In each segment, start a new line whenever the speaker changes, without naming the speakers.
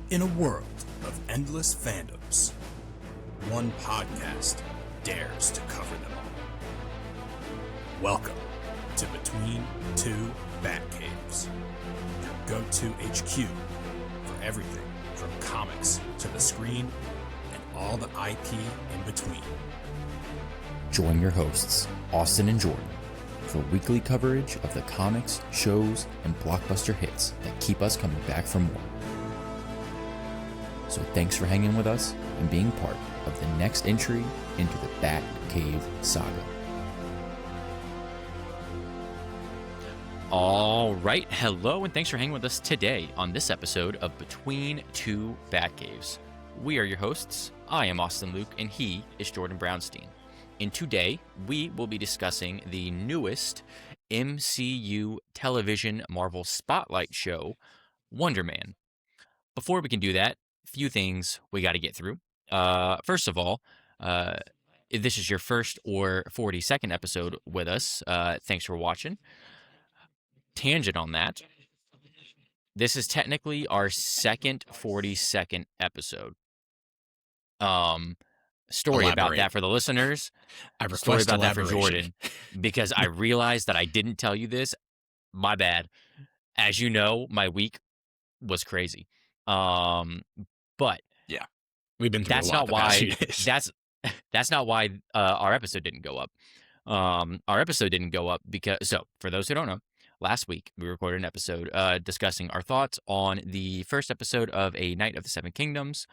In a world of endless fandoms, one podcast dares to cover them all. Welcome to Between Two Batcaves, your go-to HQ for everything from comics to the screen and all the IP in between.
Join your hosts, Austin and Jordan, for weekly coverage of the comics, shows, and blockbuster hits that keep us coming back for more. So thanks for hanging with us and being part of the next entry into the Batcave saga.
All right, hello, and thanks for hanging with us today on this episode of Between Two Batcaves. We are your hosts. I am Austin Luke, and he is Jordan Brownstein. And today, we will be discussing the newest MCU television Marvel Spotlight show, Wonder Man. Before we can do that, few things we got to get through. First of all, if this is your first or 42nd episode with us, thanks for watching. Tangent on that. This is technically our second 42nd episode. Story
Elaborate.
about that for the listeners.
I request
Story about that for
elaboration.
Jordan, because I realized that I didn't tell you this. My bad. As you know, my week was crazy. But
Yeah, we've been through
that's
a lot
not
the past
why.
few days.
That's not why our episode didn't go up. Our episode didn't go up because, so for those who don't know, last week we recorded an episode discussing our thoughts on the first episode of A Night of the Seven Kingdoms,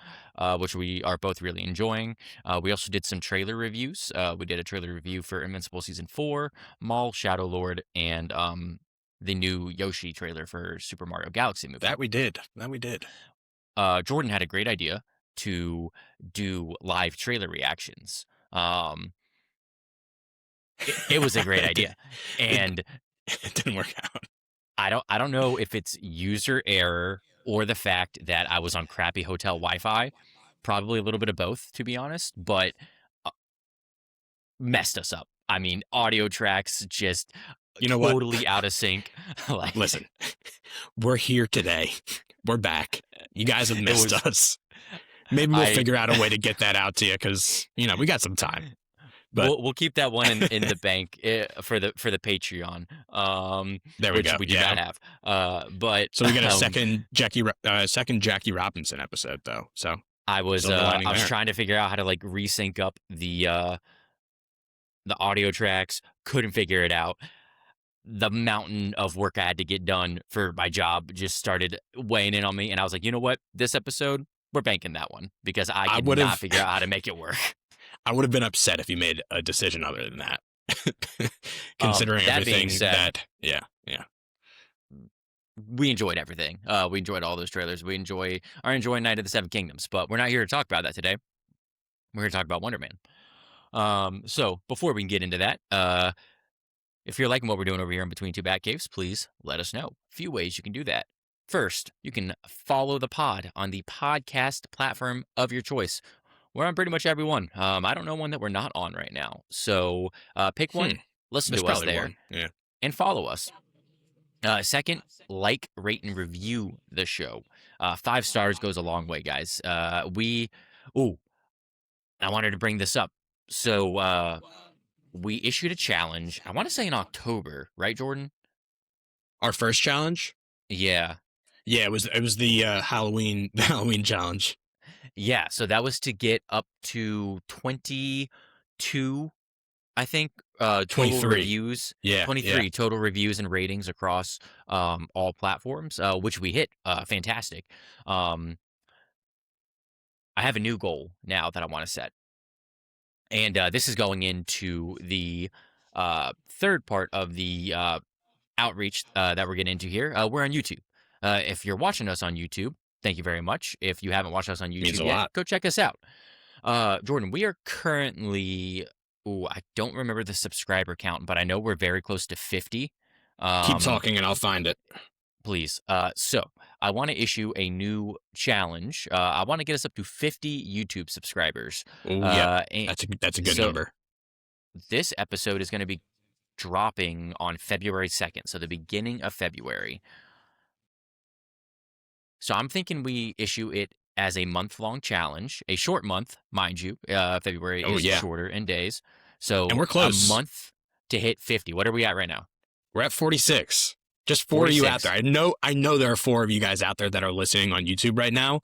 which we are both really enjoying. We also did some trailer reviews. We did a trailer review for Invincible Season 4, Maul, Shadow Lord, and the new Yoshi trailer for Super Mario Galaxy movie.
That we did.
Jordan had a great idea to do live trailer reactions. It was a great idea, and
It didn't work out.
I don't know if it's user error or the fact that I was on crappy hotel Wi-Fi. Probably a little bit of both, to be honest, but messed us up. I mean, audio tracks just
You know what?
totally out of sync. Like,
Listen, we're here today. We're back. You guys have missed
was-
us. Maybe we'll
I-
figure out a way to get that out to you because, we got some time. But
we'll keep that one in the bank for the Patreon.
there we
which
go.
we do
Yeah.
not have. But
So we got a second Jackie Robinson episode though. So
I was
Silver lining there.
trying to figure out how to like resync up the audio tracks. Couldn't figure it out. The mountain of work I had to get done for my job just started weighing in on me, and I was like, you know what? This episode, we're banking that one because I could
would've-
not figure out how to make it work.
I would have been upset if you made a decision other than that. Considering
that being
everything
said-
yeah.
We enjoyed everything. We enjoyed all those trailers. We are enjoying Night of the Seven Kingdoms, but we're not here to talk about that today. We're here to talk about Wonder Man. So before we can get into that, if you're liking what we're doing over here in Between Two Batcaves, please let us know. A few ways you can do that. First, you can follow the pod on the podcast platform of your choice. We're on pretty much every one. I don't know one that we're not on right now. So pick one, listen
There's
to us
probably
there,
one. Yeah.
and follow us. Second, like, rate, and review the show. 5 stars goes a long way, guys. I wanted to bring this up. So we issued a challenge, I want to say in October, right, Jordan?
Our first challenge?
Yeah.
Yeah, it was the Halloween challenge.
Yeah, so that was to get up to 22, I think, total
23.
reviews.
Yeah.
23 total reviews and ratings across all platforms, which we hit. Fantastic. I have a new goal now that I want to set. And this is going into the third part of the outreach that we're getting into here. We're on YouTube. If you're watching us on YouTube, thank you very much. If you haven't watched us on
Means
YouTube
a
yet,
lot.
go check us out. Jordan, we are currently, I don't remember the subscriber count, but I know we're very close to 50.
Keep talking and I'll find it.
Please. So I want to issue a new challenge. I want to get us up to 50 YouTube subscribers.
Oh, yeah.
And
That's a good
so
number.
this episode is going to be dropping on February 2nd, so the beginning of February. So I'm thinking we issue it as a month-long challenge, a short month, mind you. February
Oh
is
yeah,
shorter in days.
and
So
we're
a
close.
month to hit 50. What are we at right now?
We're at 46. Just four of you out
46.
there. I know there are four of you guys out there that are listening on YouTube right now,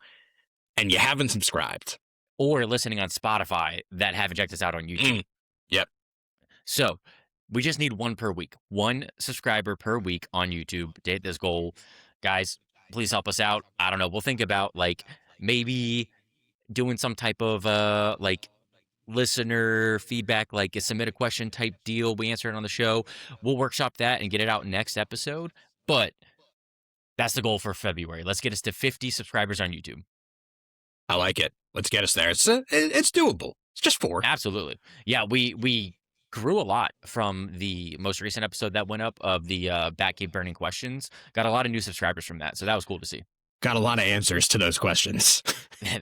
and you haven't subscribed.
Or listening on Spotify that haven't checked us out on YouTube.
Yep.
So we just need one per week, one subscriber per week on YouTube to hit this goal. Guys, please help us out. I don't know. We'll think about like maybe doing some type of like listener feedback, like a submit a question type deal. We answer it on the show. We'll workshop that and get it out next episode. But that's the goal for February. Let's get us to 50 subscribers on YouTube.
I like it. Let's get us there. It's doable. It's just 4.
Absolutely. Yeah, we grew a lot from the most recent episode that went up of the Batcave burning questions. Got a lot of new subscribers from that, so that was cool to see.
Got a lot of answers to those questions.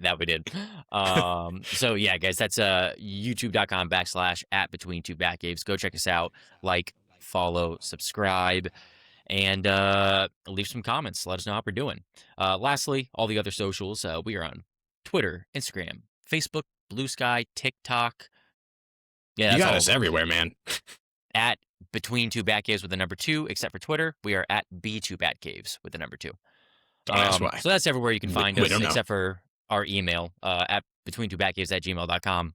That we did. So yeah, guys, that's youtube.com/@between2batcaves. Go check us out. Like, follow, subscribe, and leave some comments. Let us know how we're doing. Lastly, all the other socials. We are on Twitter, Instagram, Facebook, Blue Sky, TikTok. Yeah,
You
that's
got
all
us everywhere, man.
at Between Two Batcaves with the number 2, except for Twitter. We are at B2 Batcaves with the number 2.
Don't ask why.
So that's everywhere you can find
We
us,
don't know.
except for our email at between2batcaves@gmail.com.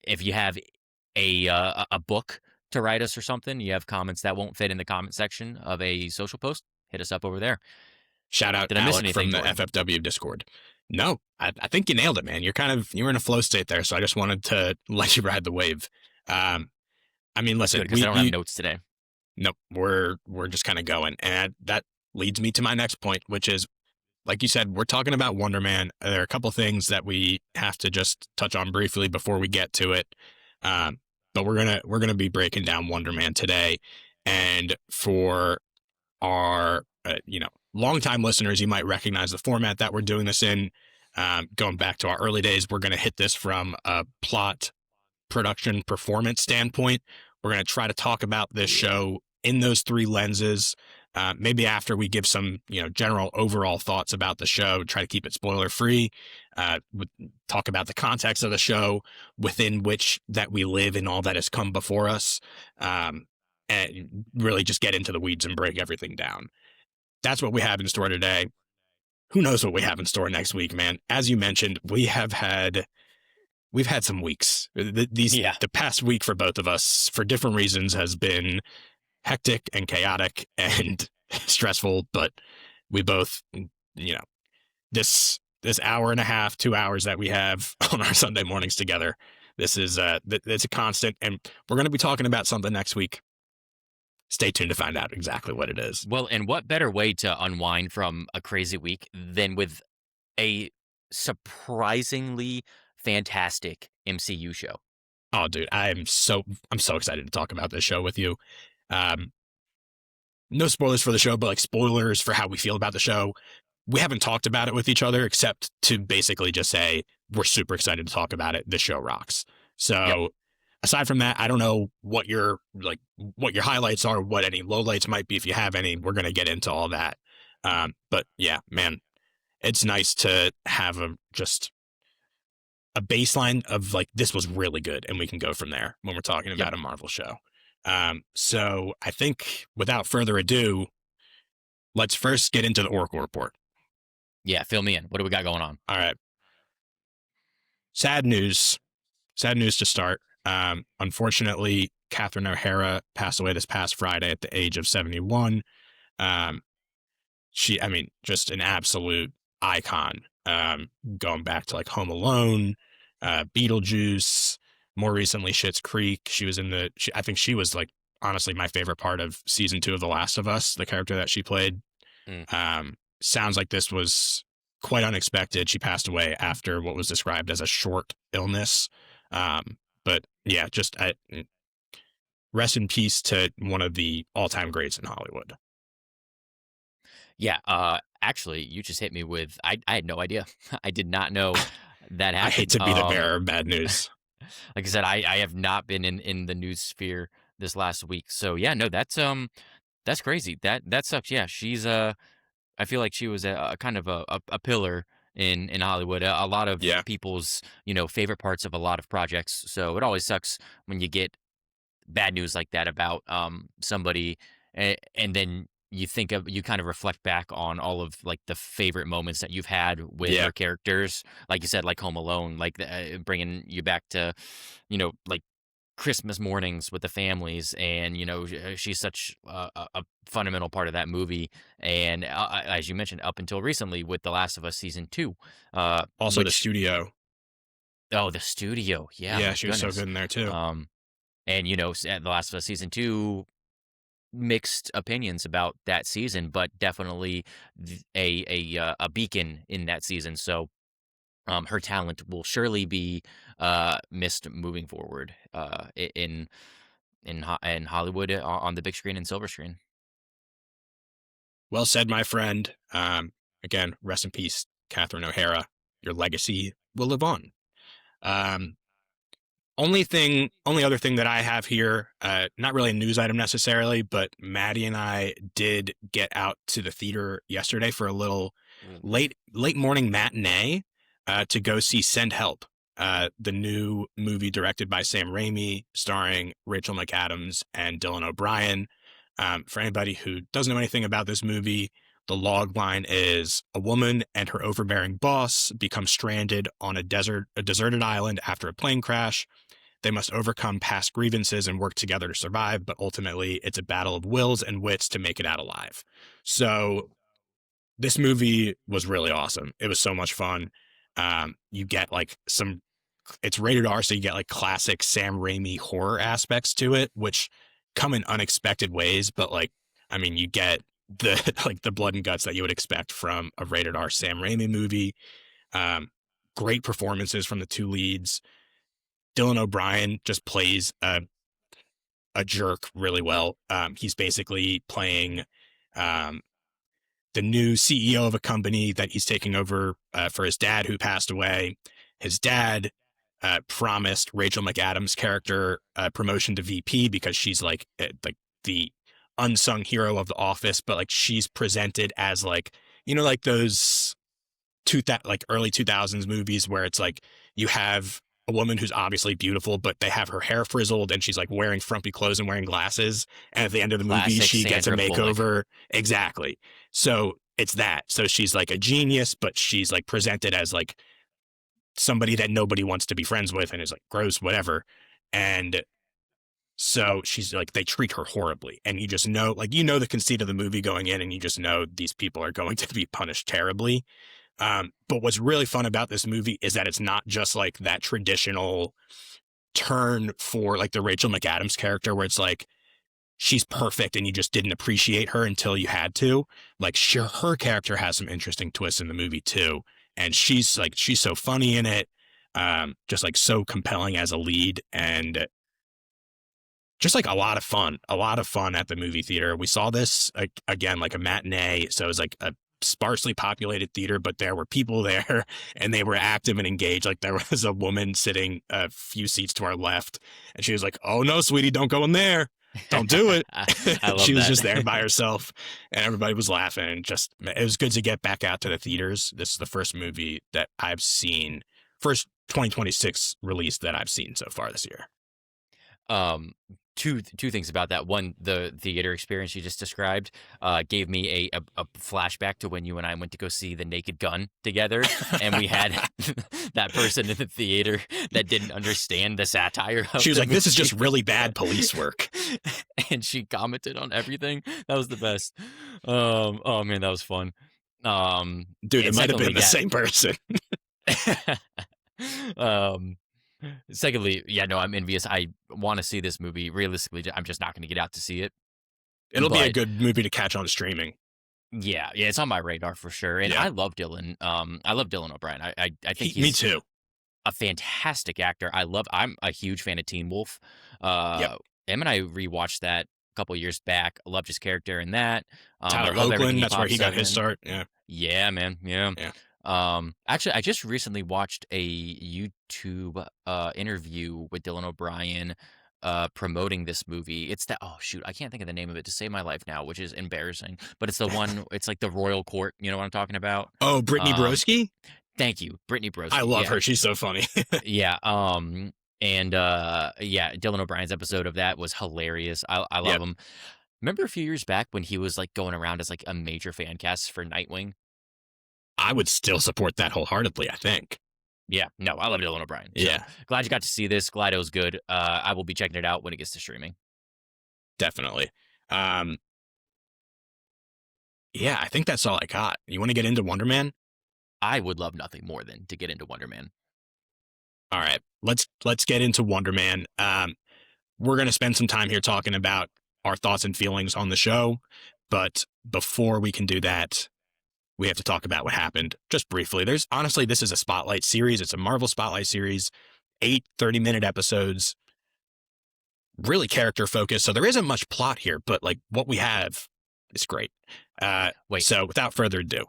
If you have a book to write us or something, you have comments that won't fit in the comment section of a social post, hit us up over there.
Shout out
Did I miss
Alec from
anything,
the
Jordan?
FFW Discord. No, I think you nailed it, man. You were in a flow state there, so I just wanted to let you ride the wave. I mean, listen,
Good, because I don't have notes today.
Nope, we're just kind of going, and that leads me to my next point, which is, like you said, we're talking about Wonder Man. There are a couple things that we have to just touch on briefly before we get to it. But we're gonna be breaking down Wonder Man today, and for our longtime listeners, you might recognize the format that we're doing this in. Going back to our early days, we're gonna hit this from a plot, production, performance standpoint. We're gonna try to talk about this show in those 3 lenses. Maybe after we give some, general overall thoughts about the show, try to keep it spoiler free. Talk about the context of the show within which that we live and all that has come before us, and really just get into the weeds and break everything down. That's what we have in store today. Who knows what we have in store next week, man? As you mentioned, we've had some weeks. The past week for both of us, for different reasons, has been hectic and chaotic and stressful, but we both, this hour and a half, 2 hours that we have on our Sunday mornings together, this is it's a constant, and we're going to be talking about something next week. Stay tuned to find out exactly what it is.
Well, and what better way to unwind from a crazy week than with a surprisingly fantastic MCU show?
Oh, dude, I'm so excited to talk about this show with you. No spoilers for the show, but like spoilers for how we feel about the show. We haven't talked about it with each other except to basically just say we're super excited to talk about it. The show rocks. So aside from that, I don't know what your highlights are, what any lowlights might be. If you have any, we're going to get into all that. But yeah, man, it's nice to have just a baseline of like, this was really good, and we can go from there when we're talking about a Marvel show. So I think without further ado, let's first get into the Oracle report.
Yeah, fill me in. What do we got going on?
All right. Sad news to start. Unfortunately, Catherine O'Hara passed away this past Friday at the age of 71. Just an absolute icon. Going back to like Home Alone, Beetlejuice, more recently Schitt's Creek. She was I think she was like honestly my favorite part of season 2 of The Last of Us, the character that she played. Sounds like this was quite unexpected. She passed away after what was described as a short illness. But yeah, just rest in peace to one of the all-time greats in Hollywood.
Yeah, actually, you just hit me with, I had no idea. I did not know that happened.
I hate to be the bearer of bad news.
Like I said, I have not been in the news sphere this last week. So yeah, no, that's crazy. That sucks. Yeah, she's I feel like she was a kind of a pillar in Hollywood. A lot of
Yeah.
people's, favorite parts of a lot of projects. So it always sucks when you get bad news like that about somebody, and then you kind of reflect back on all of like the favorite moments that you've had with
Yeah.
her characters, like you said, like Home Alone, like bringing you back to, like Christmas mornings with the families, and she's such a fundamental part of that movie. And as you mentioned, up until recently with The Last of Us season 2,
Also, the
which
studio.
oh, the studio, yeah,
Yeah,
my
she was so
goodness.
good in there too.
um and at The Last of Us season 2, mixed opinions about that season, but definitely a beacon in that season. So her talent will surely be missed moving forward, in Hollywood, on the big screen and silver screen.
Well said, my friend. Again, rest in peace, Catherine O'Hara. Your legacy will live on. Um, only other thing that I have here, not really a news item necessarily, but Maddie and I did get out to the theater yesterday for a little late morning matinee to go see Send Help, the new movie directed by Sam Raimi, starring Rachel McAdams and Dylan O'Brien. For anybody who doesn't know anything about this movie, the log line is a woman and her overbearing boss become stranded on a deserted island after a plane crash. They must overcome past grievances and work together to survive, but ultimately it's a battle of wills and wits to make it out alive. So this movie was really awesome. It was so much fun. You get like it's rated R, so you get like classic Sam Raimi horror aspects to it, which come in unexpected ways. But like, I mean, you get the like the blood and guts that you would expect from a rated R Sam Raimi movie. Great performances from the two leads. Dylan O'Brien just plays a jerk really well. He's basically playing the new CEO of a company that he's taking over for his dad, who passed away. His dad promised Rachel McAdams' character promotion to VP because she's like the unsung hero of the office, but like she's presented as like, like those like early 2000s movies where it's like you have a woman who's obviously beautiful, but they have her hair frizzled and she's like wearing frumpy clothes and wearing glasses. And at the end of the movie,
Classic
she gets a
Sandra Bullock.
makeover. Exactly. So it's that. So she's like a genius, but she's like presented as like somebody that nobody wants to be friends with and is like gross, whatever. And so she's like, they treat her horribly. And you just know, like, the conceit of the movie going in, and you just know these people are going to be punished terribly. But what's really fun about this movie is that it's not just like that traditional turn for like the Rachel McAdams character where it's like she's perfect and you just didn't appreciate her until you had to. Like, sure, her character has some interesting twists in the movie too, and she's so funny in it, just like so compelling as a lead, and just like a lot of fun at the movie theater. We saw this again, like a matinee. So it was like a sparsely populated theater, but there were people there and they were active and engaged. Like there was a woman sitting a few seats to our left and she was like, "Oh no, sweetie, don't go in there. Don't do it."
I love
She was
that.
just there by herself and everybody was laughing, and just, it was good to get back out to the theaters. This is the first movie that I've seen, first 2026 release that I've seen so far this year.
Um, two things about that. One, the theater experience you just described gave me a flashback to when you and I went to go see The Naked Gun together, and we had that person in the theater that didn't understand the satire of
She was
the
like, "This is
movie.
just really bad police work."
And she commented on everything. That was the best. Oh man, that was fun.
Dude, it
And
might have been
secondly,
the same person.
Secondly, yeah, no, I'm envious. I want to see this movie. Realistically, I'm just not going to get out to see it.
It'll be a
But
good movie to catch on streaming.
yeah, it's on my radar for sure. And
Yeah.
I love Dylan. I love Dylan O'Brien. I think
Me
he's
too.
a fantastic actor. I'm a huge fan of Teen Wolf.
Yep.
Em and I rewatched that a couple years back. I loved his character in that. I
Tyler
love everything
Hoagland, that's where he
pops
got
up
his
in.
start. Yeah.
Yeah, man. Yeah.
Yeah.
Actually, I just recently watched a YouTube interview with Dylan O'Brien promoting this movie. It's that, oh shoot, I can't think of the name of it to save my life now, which is embarrassing. But it's the one. It's like the Royal Court. You know what I'm talking about?
Oh, Brittany Broski?
Thank you, Brittany Broski.
I love
yeah.
her. She's so funny.
Yeah. And yeah, Dylan O'Brien's episode of that was hilarious. I love him. Remember a few years back when he was like going around as like a major fan cast for Nightwing?
I would still support that wholeheartedly, I think.
Yeah, no, I love Dylan O'Brien. So
Yeah.
glad you got to see this. Glad it was good. I will be checking it out when it gets to streaming.
Definitely. Yeah, I think that's all I got. You want to get into Wonder Man?
I would love nothing more than to get into Wonder Man.
All right, let's get into Wonder Man. We're going to spend some time here talking about our thoughts and feelings on the show, but before we can do that, we have to talk about what happened just briefly. Honestly, this is a Spotlight series. It's a Marvel Spotlight series, 8 30-minute episodes, really character focused. So there isn't much plot here, but like what we have is great.
Wait.
So without further ado.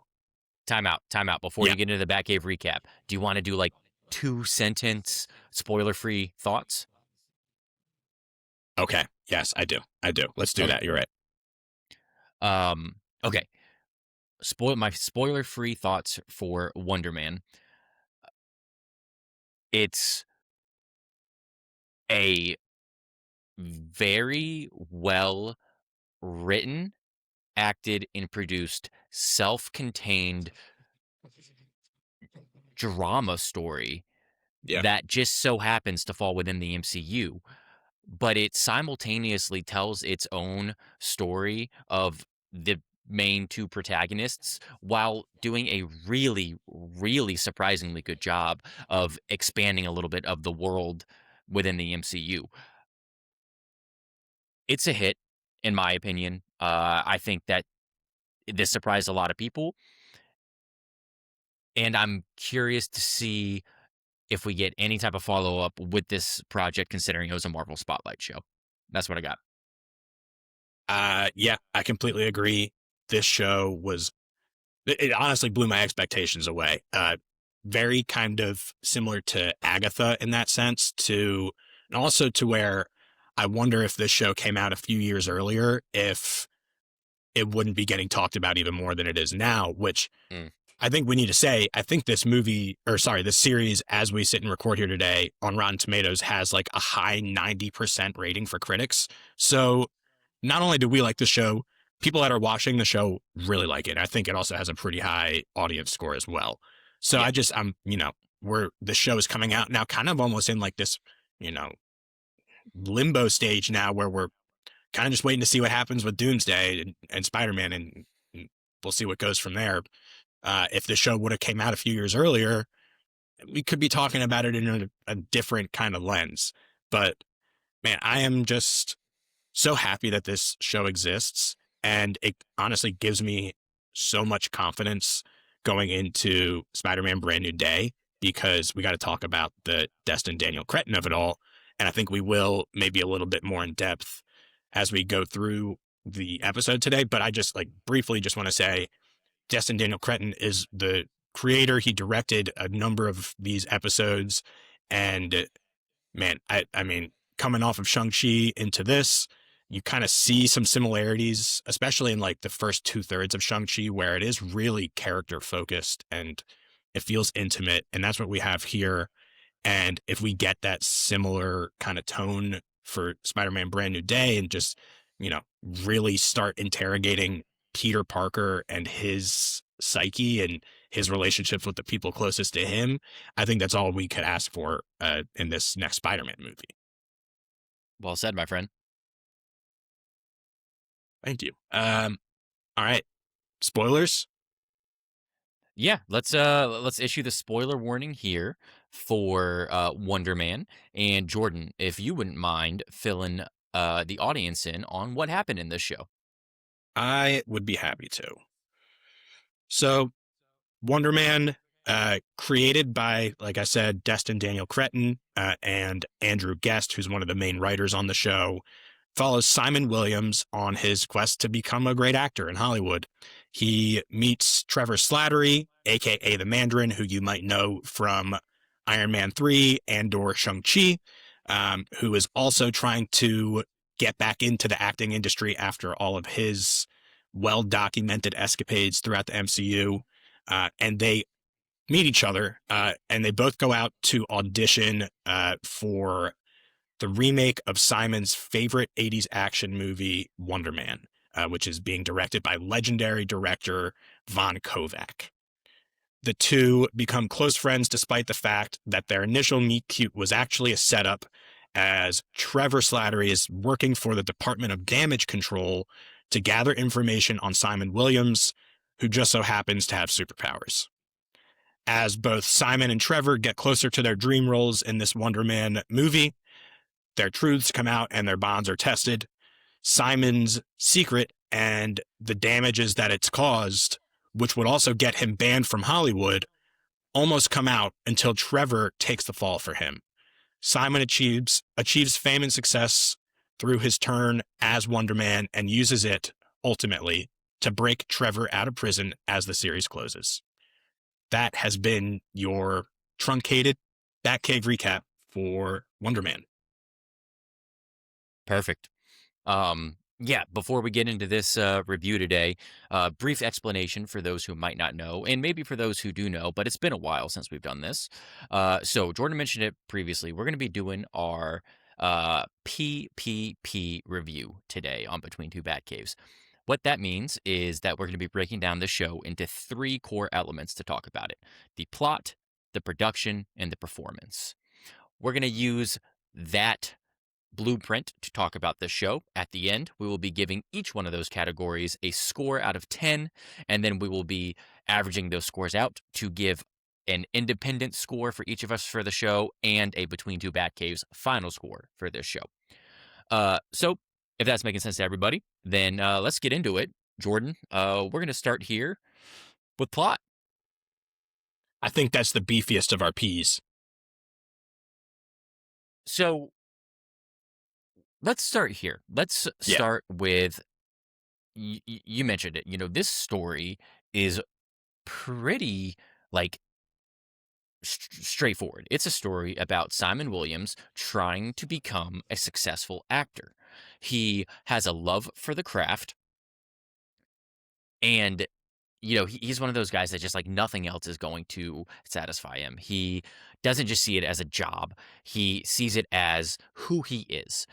Time out. Before you get into the Batcave recap, do you want to do like 2-sentence spoiler-free thoughts?
Okay. Yes, I do. Let's do that. You're right.
Okay. My spoiler-free thoughts for Wonder Man. It's a very well written, acted, and produced, self-contained drama story that just so happens to fall within the MCU. But it simultaneously tells its own story of the main two protagonists while doing a really, really surprisingly good job of expanding a little bit of the world within the MCU. It's a hit, in my opinion. I think that this surprised a lot of people. And I'm curious to see if we get any type of follow-up with this project, considering it was a Marvel Spotlight show. That's what I got.
Yeah, I completely agree. This show it honestly blew my expectations away. Very kind of similar to Agatha in that sense, and also to where I wonder if this show came out a few years earlier, if it wouldn't be getting talked about even more than it is now, which I think we need to say, I think this series, as we sit and record here today on Rotten Tomatoes, has like a high 90% rating for critics. So not only do we like the show, people that are watching the show really like it. I think it also has a pretty high audience score as well. So the show is coming out now kind of almost in like this, limbo stage now where we're kind of just waiting to see what happens with Doomsday and Spider-Man, and we'll see what goes from there. If the show would have came out a few years earlier, we could be talking about it in a different kind of lens. But man, I am just so happy that this show exists, and it honestly gives me so much confidence going into Spider-Man Brand New Day, because we got to talk about the Destin Daniel Cretton of it all. And I think we will, maybe a little bit more in depth as we go through the episode today. But I just briefly just want to say, Destin Daniel Cretton is the creator. He directed a number of these episodes. And man, I mean, coming off of Shang-Chi into this, you kind of see some similarities, especially in like the first 2/3 of Shang-Chi, where it is really character focused and it feels intimate. And that's what we have here. And if we get that similar kind of tone for Spider-Man Brand New Day and just, really start interrogating Peter Parker and his psyche and his relationships with the people closest to him, I think that's all we could ask for in this next Spider-Man movie.
Well said, my friend.
Thank you. All right. Spoilers?
Yeah, let's issue the spoiler warning here for Wonder Man. And Jordan, if you wouldn't mind filling the audience in on what happened in this show.
I would be happy to. So, Wonder Man, created by, like I said, Destin Daniel Cretton and Andrew Guest, who's one of the main writers on the show, follows Simon Williams on his quest to become a great actor in Hollywood. He meets Trevor Slattery, a.k.a. the Mandarin, who you might know from Iron Man 3 and/or Shang-Chi. who is also trying to get back into the acting industry after all of his well-documented escapades throughout the MCU. And they meet each other, and they both go out to audition for the remake of Simon's favorite 80s action movie, Wonder Man, which is being directed by legendary director Von Kovac. The two become close friends despite the fact that their initial meet-cute was actually a setup, as Trevor Slattery is working for the Department of Damage Control to gather information on Simon Williams, who just so happens to have superpowers. As both Simon and Trevor get closer to their dream roles in this Wonder Man movie, their truths come out and their bonds are tested. Simon's secret and the damages that it's caused, which would also get him banned from Hollywood, almost come out until Trevor takes the fall for him. Simon achieves fame and success through his turn as Wonder Man and uses it, ultimately, to break Trevor out of prison as the series closes. That has been your truncated Batcave recap for Wonder Man.
Perfect. Yeah, before we get into this review today, brief explanation for those who might not know, and maybe for those who do know, but it's been a while since we've done this. So Jordan mentioned it previously. We're going to be doing our PPP review today on Between Two Batcaves. What that means is that we're going to be breaking down the show into 3 core elements to talk about it: the plot, the production, and the performance. We're going to use that blueprint to talk about the show. At the end, we will be giving each one of those categories a score out of 10, and then we will be averaging those scores out to give an independent score for each of us for the show and a Between Two Batcaves final score for this show. So if that's making sense to everybody, then let's get into it. Jordan, we're going to start here with plot.
I think that's the beefiest of our P's.
So let's start here. Let's start with, you mentioned it. This story is pretty, straightforward. It's a story about Simon Williams trying to become a successful actor. He has a love for the craft, and he's one of those guys that just nothing else is going to satisfy him. He doesn't just see it as a job. He sees it as who he is.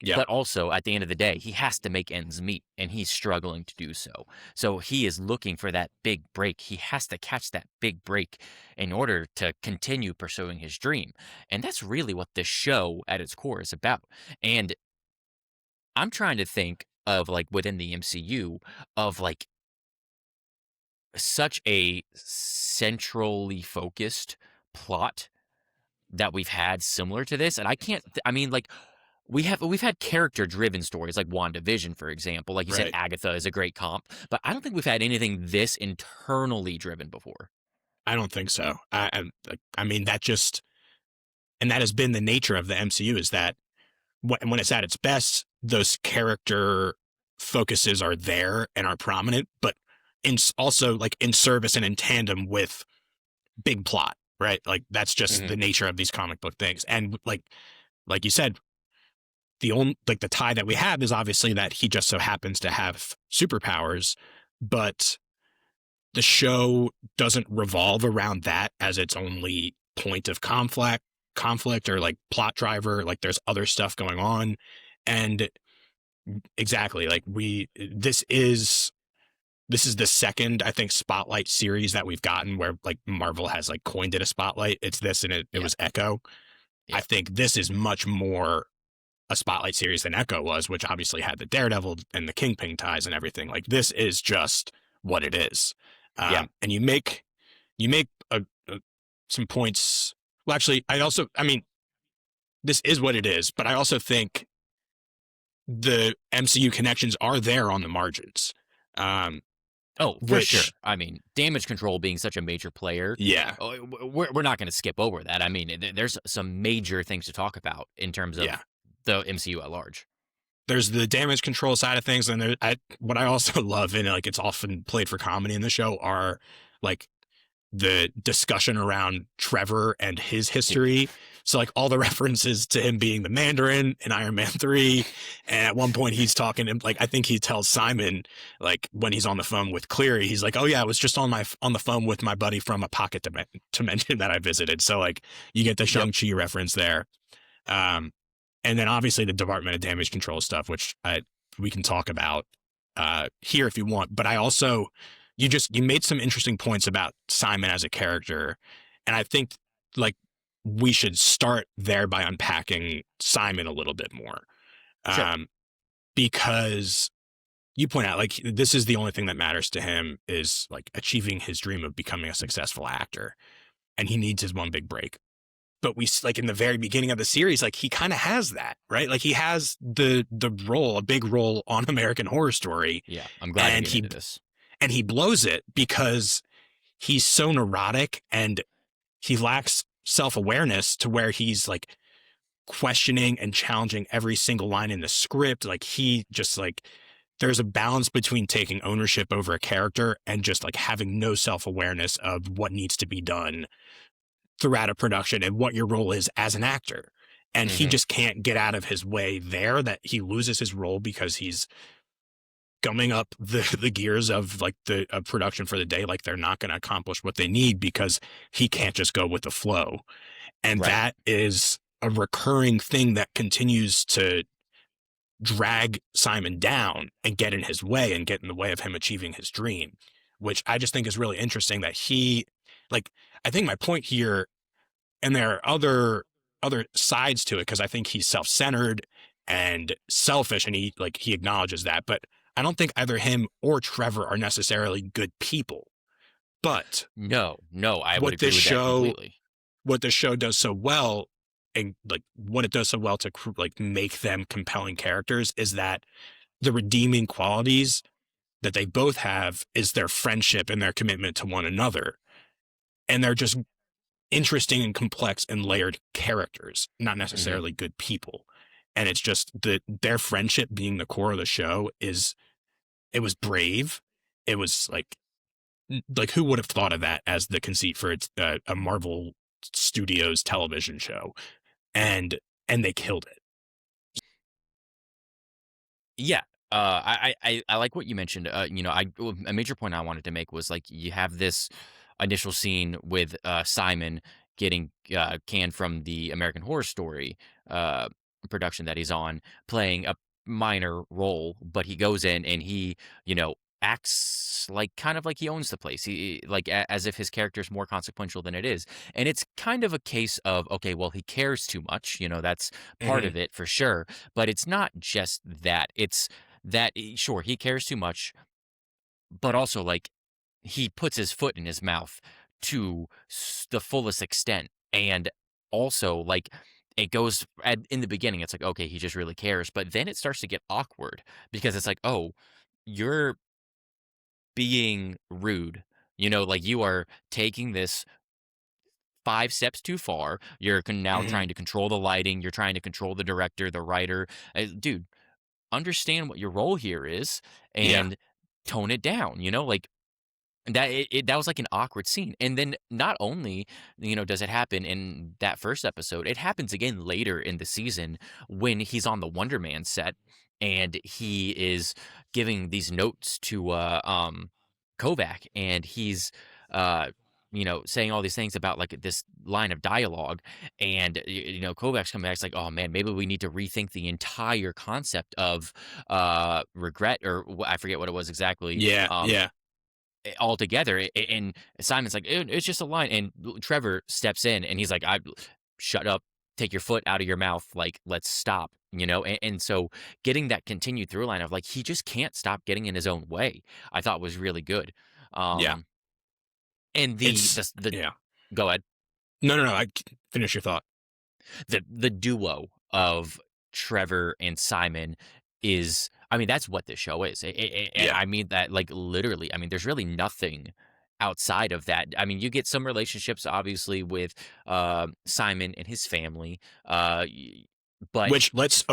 Yeah. But also, at the end of the day, he has to make ends meet, and he's struggling to do so. So he is looking for that big break. He has to catch that big break in order to continue pursuing his dream. And that's really what this show at its core is about. And I'm trying to think of, within the MCU, of, such a centrally focused plot that we've had similar to this. And I can't, we've had character-driven stories like WandaVision, for example. Like you said, Agatha is a great comp, but I don't think we've had anything this internally driven before.
I don't think so. That has been the nature of the MCU, is that when it's at its best, those character focuses are there and are prominent, but also in service and in tandem with big plot, right? That's just the nature of these comic book things. And like you said, the tie that we have is obviously that he just so happens to have superpowers, but the show doesn't revolve around that as its only point of conflict or plot driver. There's other stuff going on. And exactly, this is the second, I think, Spotlight series that we've gotten where Marvel has coined it a Spotlight. It's this, and it was Echo. Yeah. I think this is much more a Spotlight series than Echo was, which obviously had the Daredevil and the Kingpin ties and everything. This is just what it is. And you make some points. Well, actually, this is what it is, but I also think the MCU connections are there on the margins.
For sure. Damage Control being such a major player.
Yeah.
We're not going to skip over that. There's some major things to talk about in terms of the MCU at large.
There's the Damage Control side of things, and what I also love, and it's often played for comedy in the show, are the discussion around Trevor and his history. So like all the references to him being the Mandarin in Iron Man 3. And at one point he's talking, and like, I think he tells Simon, like when he's on the phone with Cleary, he's like, oh yeah, I was just on the phone with my buddy from a pocket dimension that I visited. So like you get the Shang-Chi reference there. And then obviously the Department of Damage Control stuff, which we can talk about here if you want. But I also, you made some interesting points about Simon as a character. And I think like we should start there by unpacking Simon a little bit more.
Sure.
Because you point out like this is the only thing that matters to him is like achieving his dream of becoming a successful actor. And he needs his one big break. But we like in the very beginning of the series, like he kind of has that, right? Like he has the role, a big role on American Horror Story.
Yeah, I'm glad
and
you get into this.
And he blows it because he's so neurotic and he lacks self-awareness to where he's like questioning and challenging every single line in the script. Like he just like, there's a balance between taking ownership over a character and just like having no self-awareness of what needs to be done throughout a production and what your role is as an actor. And he just can't get out of his way there, that he loses his role because he's gumming up the gears of like the production for the day. Like they're not going to accomplish what they need because he can't just go with the flow. And that is a recurring thing that continues to drag Simon down and get in his way and get in the way of him achieving his dream, which I just think is really interesting that he, like, I think my point here, and there are other sides to it, because I think he's self-centered and selfish, and he acknowledges that, but I don't think either him or Trevor are necessarily good people. But
no, I would agree with that completely.
What the show does so well, and like what it does so well to like make them compelling characters, is that the redeeming qualities that they both have is their friendship and their commitment to one another. And they're just interesting and complex and layered characters, not necessarily good people. And it's just their friendship being the core of the show it was brave. It was like who would have thought of that as the conceit for a Marvel Studios television show? And they killed it.
Yeah. I like what you mentioned. A major point I wanted to make was like you have this initial scene with Simon getting canned from the American Horror Story production that he's on, playing a minor role, but he goes in and he, acts like kind of like he owns the place. He like as if his character is more consequential than it is. And it's kind of a case of, okay, well, he cares too much. That's part of it for sure. But it's not just that. It's that, sure, he cares too much, but also like he puts his foot in his mouth to the fullest extent. And also like it goes in the beginning, it's like, okay, he just really cares. But then it starts to get awkward because it's like, oh, you're being rude, like you are taking this 5 steps too far. You're now trying to control the lighting. You're trying to control the director, the writer. Dude, understand what your role here is and tone it down, like that was like an awkward scene. And then not only, does it happen in that first episode, it happens again later in the season when he's on the Wonder Man set and he is giving these notes to Kovac, and he's saying all these things about like this line of dialogue, and Kovac's coming back, it's like, oh man, maybe we need to rethink the entire concept of regret, or I forget what it was exactly. Altogether. And Simon's like, it's just a line, and Trevor steps in and he's like, shut up, take your foot out of your mouth, like let's stop, and so getting that continued through line of like he just can't stop getting in his own way, I thought was really good. And go ahead.
No, I finish your thought.
The duo of Trevor and Simon is, I mean, that's what this show is. I mean that like literally. I mean, there's really nothing outside of that. I mean, you get some relationships obviously with Simon and his family, but
which let's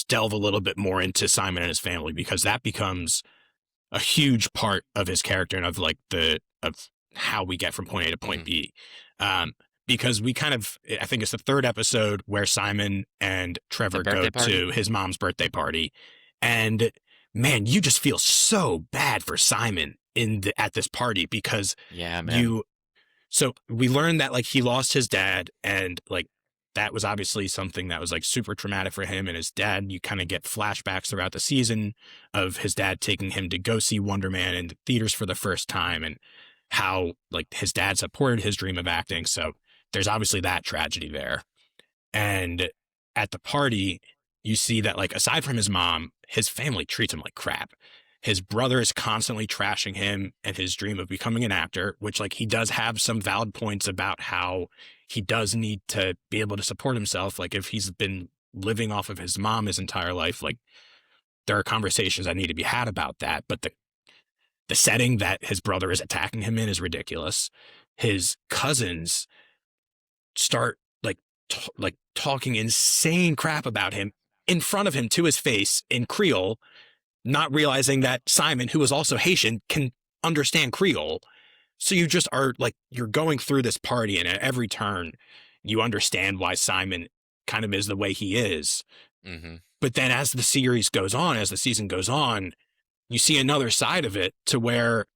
delve a little bit more into Simon and his family, because that becomes a huge part of his character and of like of how we get from point A to point B. because I think it's the third episode where Simon and Trevor go to his mom's birthday party. And man, you just feel so bad for Simon at this party because so we learned that like he lost his dad, and like that was obviously something that was like super traumatic for him and his dad. You kind of get flashbacks throughout the season of his dad taking him to go see Wonder Man in the theaters for the first time, and how like his dad supported his dream of acting. So there's obviously that tragedy there. And at the party, you see that like aside from his mom, his family treats him like crap. His brother is constantly trashing him and his dream of becoming an actor, which like he does have some valid points about how he does need to be able to support himself. Like if he's been living off of his mom his entire life, like there are conversations that need to be had about that. But the setting that his brother is attacking him in is ridiculous. His cousins start like talking insane crap about him in front of him to his face in Creole, not realizing that Simon, who is also Haitian, can understand Creole. So you just are like, you're going through this party, and at every turn, you understand why Simon kind of is the way he is.
Mm-hmm.
But then as the series goes on, as the season goes on, you see another side of it to where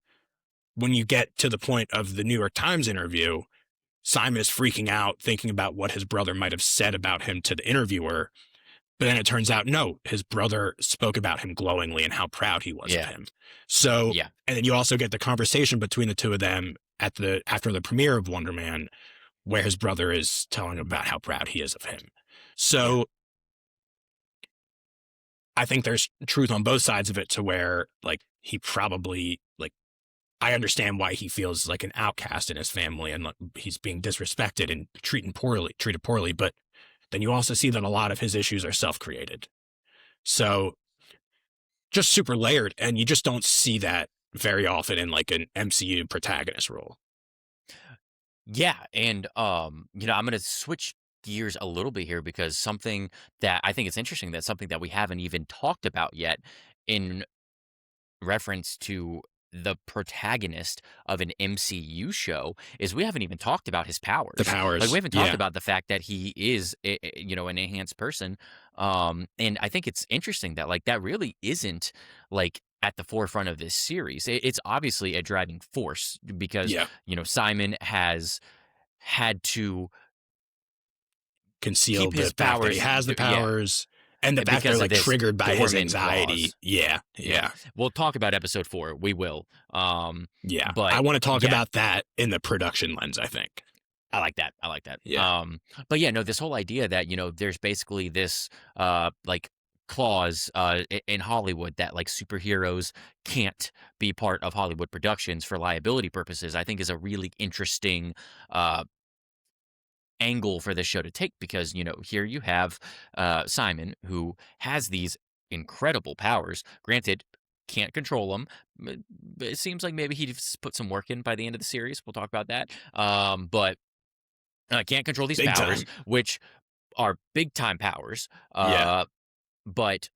when you get to the point of the New York Times interview, Simon is freaking out, thinking about what his brother might have said about him to the interviewer. But then it turns out, no, his brother spoke about him glowingly and how proud he was of him. So, and then you also get the conversation between the two of them after the premiere of Wonder Man, where his brother is telling him about how proud he is of him. So I think there's truth on both sides of it, to where like he probably like, I understand why he feels like an outcast in his family and like, he's being disrespected and treated poorly. But then you also see that a lot of his issues are self-created. So just super layered, and you just don't see that very often in like an MCU protagonist role.
Yeah, and I'm going to switch gears a little bit here, because something that I think it's interesting, that's something that we haven't even talked about yet in reference to the protagonist of an MCU show, is we haven't even talked about his powers.
The powers.
Like we haven't talked about the fact that he is, an enhanced person. And I think it's interesting that like that really isn't like at the forefront of this series. It's obviously a driving force because, Simon has had to
conceal the fact that he has the powers. And the fact they're like triggered by his anxiety. Clause. Yeah.
We'll talk about episode 4. We will.
But I want to talk about that in the production lens, I think.
I like that.
Yeah.
But yeah, no, this whole idea that, there's basically this like clause in Hollywood that like superheroes can't be part of Hollywood productions for liability purposes, I think is a really interesting angle for this show to take, because here you have Simon, who has these incredible powers. Granted, can't control them. It seems like maybe he put some work in by the end of the series. We'll talk about that. But can't control these powers, which are big time powers. But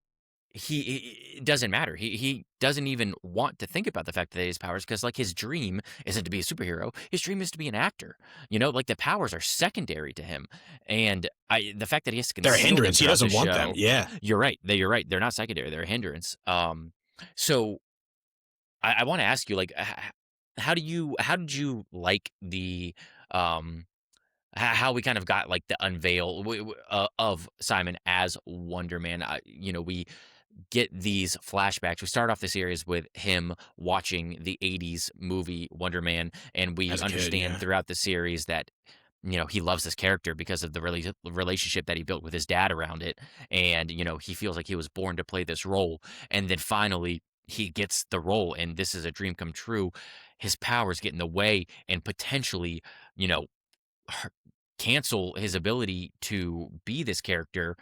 it doesn't matter. He doesn't even want to think about the fact that he has powers, because like his dream isn't to be a superhero. His dream is to be an actor. Like the powers are secondary to him. And the fact that he has to conceal
they're a hindrance. He doesn't want them.
Yeah. You're right. They're not secondary. They're a hindrance. So I want to ask you, like, how did you like the how we kind of got like the unveil of Simon as Wonder Man? We get these flashbacks. We start off the series with him watching the 80s movie Wonder Man, and we understand throughout the series that he loves this character because of the relationship that he built with his dad around it, and he feels like he was born to play this role. And then finally he gets the role, and this is a dream come true. His powers get in the way and potentially cancel his ability to be this character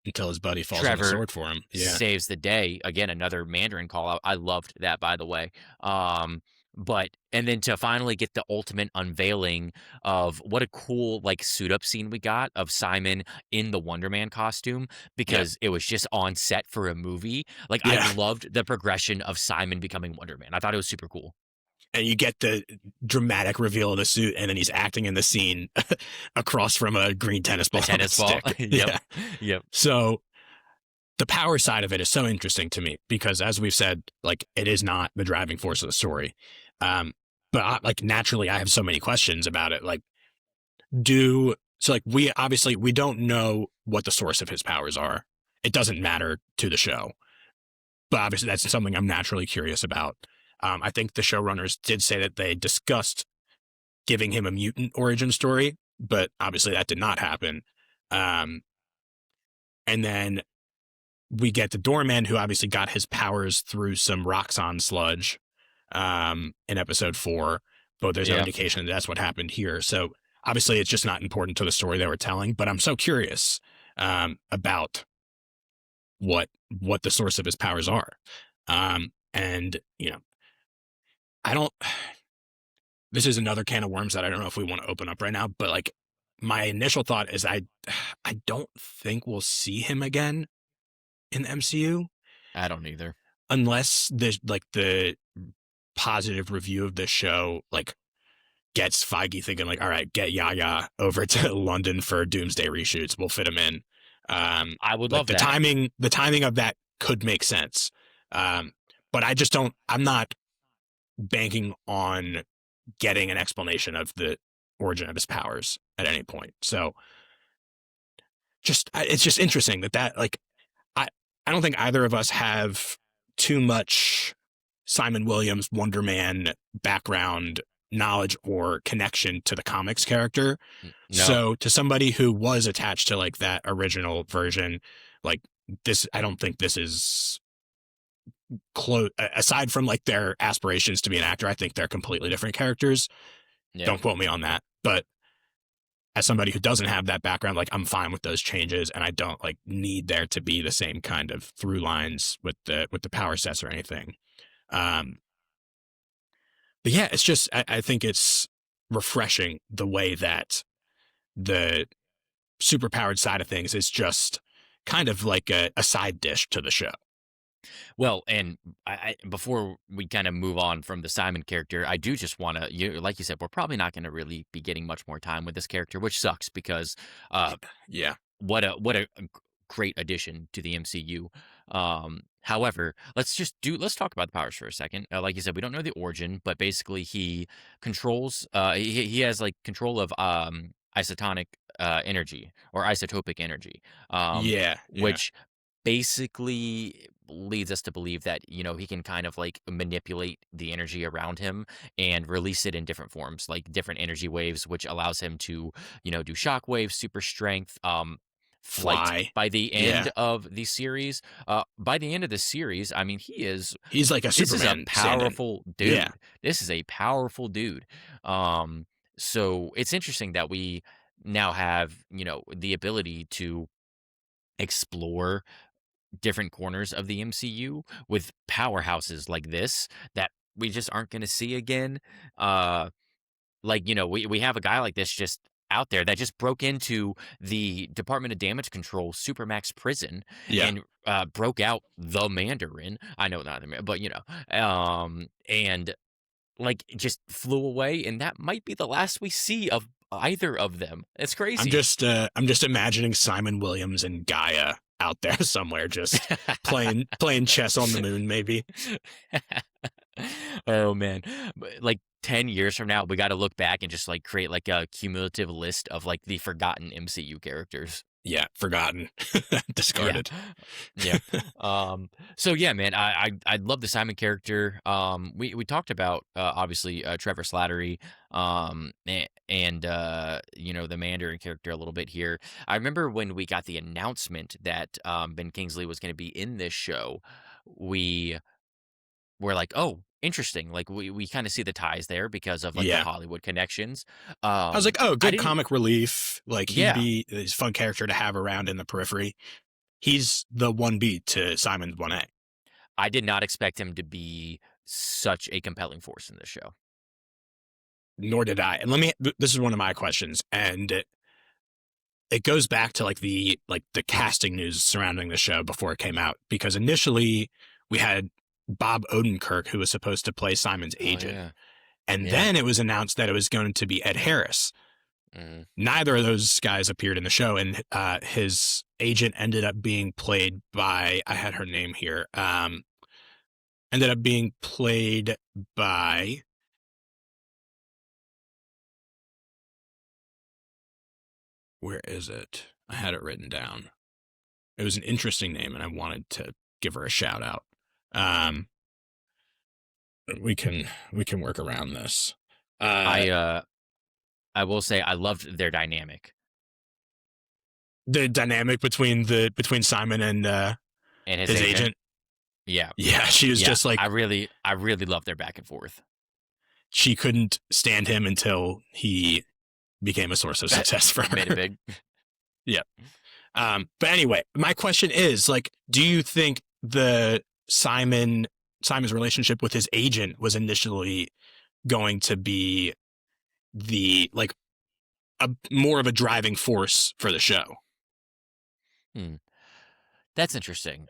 until his buddy falls on the sword for him.
Saves the day. Again, another Mandarin call out. I loved that, by the way. And then to finally get the ultimate unveiling of what a cool like suit up scene we got of Simon in the Wonder Man costume, because it was just on set for a movie. Like I loved the progression of Simon becoming Wonder Man. I thought it was super cool.
And you get the dramatic reveal of the suit, and then he's acting in the scene across from a green tennis ball.
A tennis ball.
Stick.
Yep.
Yeah.
Yep.
So the power side of it is so interesting to me because, as we've said, like it is not the driving force of the story. But naturally, I have so many questions about it. Like, we don't know what the source of his powers are. It doesn't matter to the show, but obviously that's something I'm naturally curious about. I think the showrunners did say that they discussed giving him a mutant origin story, but obviously that did not happen. And then we get the doorman, who obviously got his powers through some Roxxon sludge in episode 4, but there's no indication that that's what happened here. So obviously it's just not important to the story they were telling, but I'm so curious about what the source of his powers are. And, this is another can of worms that I don't know if we want to open up right now, but like my initial thought is I don't think we'll see him again in the MCU.
I don't either.
Unless the positive review of this show like gets Feige thinking like, all right, get Yaya over to London for Doomsday reshoots. We'll fit him in.
I would love
the
that.
The timing of that could make sense. But I'm not banking on getting an explanation of the origin of his powers at any point. So it's just interesting that like, I don't think either of us have too much Simon Williams Wonder Man background knowledge or connection to the comics character.
No.
So to somebody who was attached to like that original version, like this, I don't think this is close. Aside from like their aspirations to be an actor, I think they're completely different characters.
Yeah.
Don't quote me on that. But as somebody who doesn't have that background, like I'm fine with those changes, and I don't like need there to be the same kind of through lines with the power sets or anything. But yeah, it's just I think it's refreshing the way that the superpowered side of things is just kind of like a side dish to the show.
Well, and I before we kind of move on from the Simon character, I do just want to, like you said, we're probably not going to really be getting much more time with this character, which sucks because,
Yeah.
what a great addition to the MCU. However, let's talk about the powers for a second. Like you said, we don't know the origin, but basically he controls, he has like control of isotonic energy or isotopic energy,
Yeah.
which basically leads us to believe that he can kind of like manipulate the energy around him and release it in different forms, like different energy waves, which allows him to do shock waves, super strength, flight.
Fly.
By the end of the series, I mean, he's
like a Superman.
This is a powerful dude.
Yeah.
This is a powerful dude. So it's interesting that we now have the ability to explore different corners of the MCU with powerhouses like this that we just aren't going to see again. We have a guy like this just out there that just broke into the Department of Damage Control Supermax prison and broke out the Mandarin. I know not the Mandarin, but and like just flew away, and that might be the last we see of either of them. It's crazy.
I'm just imagining Simon Williams and Gaia out there somewhere, just playing chess on the moon, maybe.
Oh man, like 10 years from now, we got to look back and just like create like a cumulative list of like the forgotten MCU characters.
Yeah, forgotten, discarded.
Yeah. So yeah, man, I love the Simon character. We talked about obviously Trevor Slattery, and the Mandarin character a little bit here. I remember when we got the announcement that Ben Kingsley was going to be in this show, we were like, oh, interesting. Like we kind of see the ties there because of like the Hollywood connections.
I was like, oh, good comic relief. Like he's a fun character to have around in the periphery. He's the 1B to Simon's 1A.
I did not expect him to be such a compelling force in this show.
Nor did I. And this is one of my questions, and it goes back to like the casting news surrounding the show before it came out, because initially we had Bob Odenkirk, who was supposed to play Simon's agent.
Yeah.
And
Yeah.
then it was announced that it was going to be Ed Harris. Neither of those guys appeared in the show, and his agent ended up being played by, I had her name here, ended up being played by, where is it? I had it written down. It was an interesting name, and I wanted to give her a shout out. We can work around this.
I will say I loved their dynamic.
The dynamic between Simon and his agent.
Yeah.
Yeah, she was just like,
I really loved their back and forth.
She couldn't stand him until he became a source of success for her.
Made it big.
Yeah. But anyway, my question is, like, do you think the Simon's relationship with his agent was initially going to be more of a driving force for the show?
That's interesting.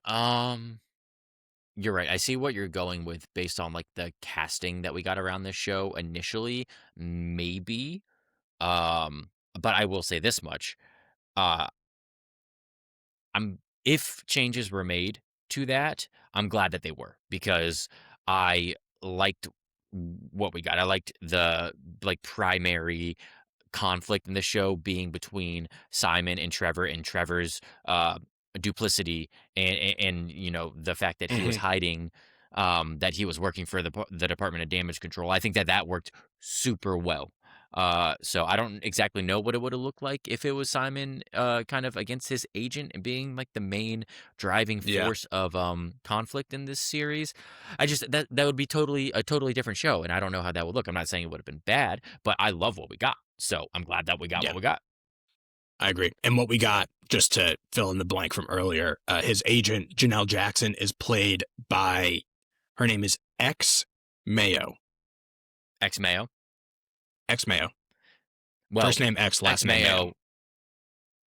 You're right. I see what you're going with based on like the casting that we got around this show initially, maybe. But I will say this much. If changes were made to that, I'm glad that they were, because I liked what we got. I liked the primary conflict in the show being between Simon and Trevor's duplicity and the fact that he was hiding, that he was working for the Department of Damage Control. I think that worked super well. So I don't exactly know what it would have looked like if it was Simon kind of against his agent and being like the main driving force of conflict in this series. I just that would be a totally different show, and I don't know how that would look. I'm not saying it would have been bad, but I love what we got. So I'm glad that we got what we got.
I agree. And what we got, just to fill in the blank from earlier, his agent, Janelle Jackson, is played by, her name is X Mayo.
X Mayo?
X Mayo.
Well,
first name X, last name Mayo.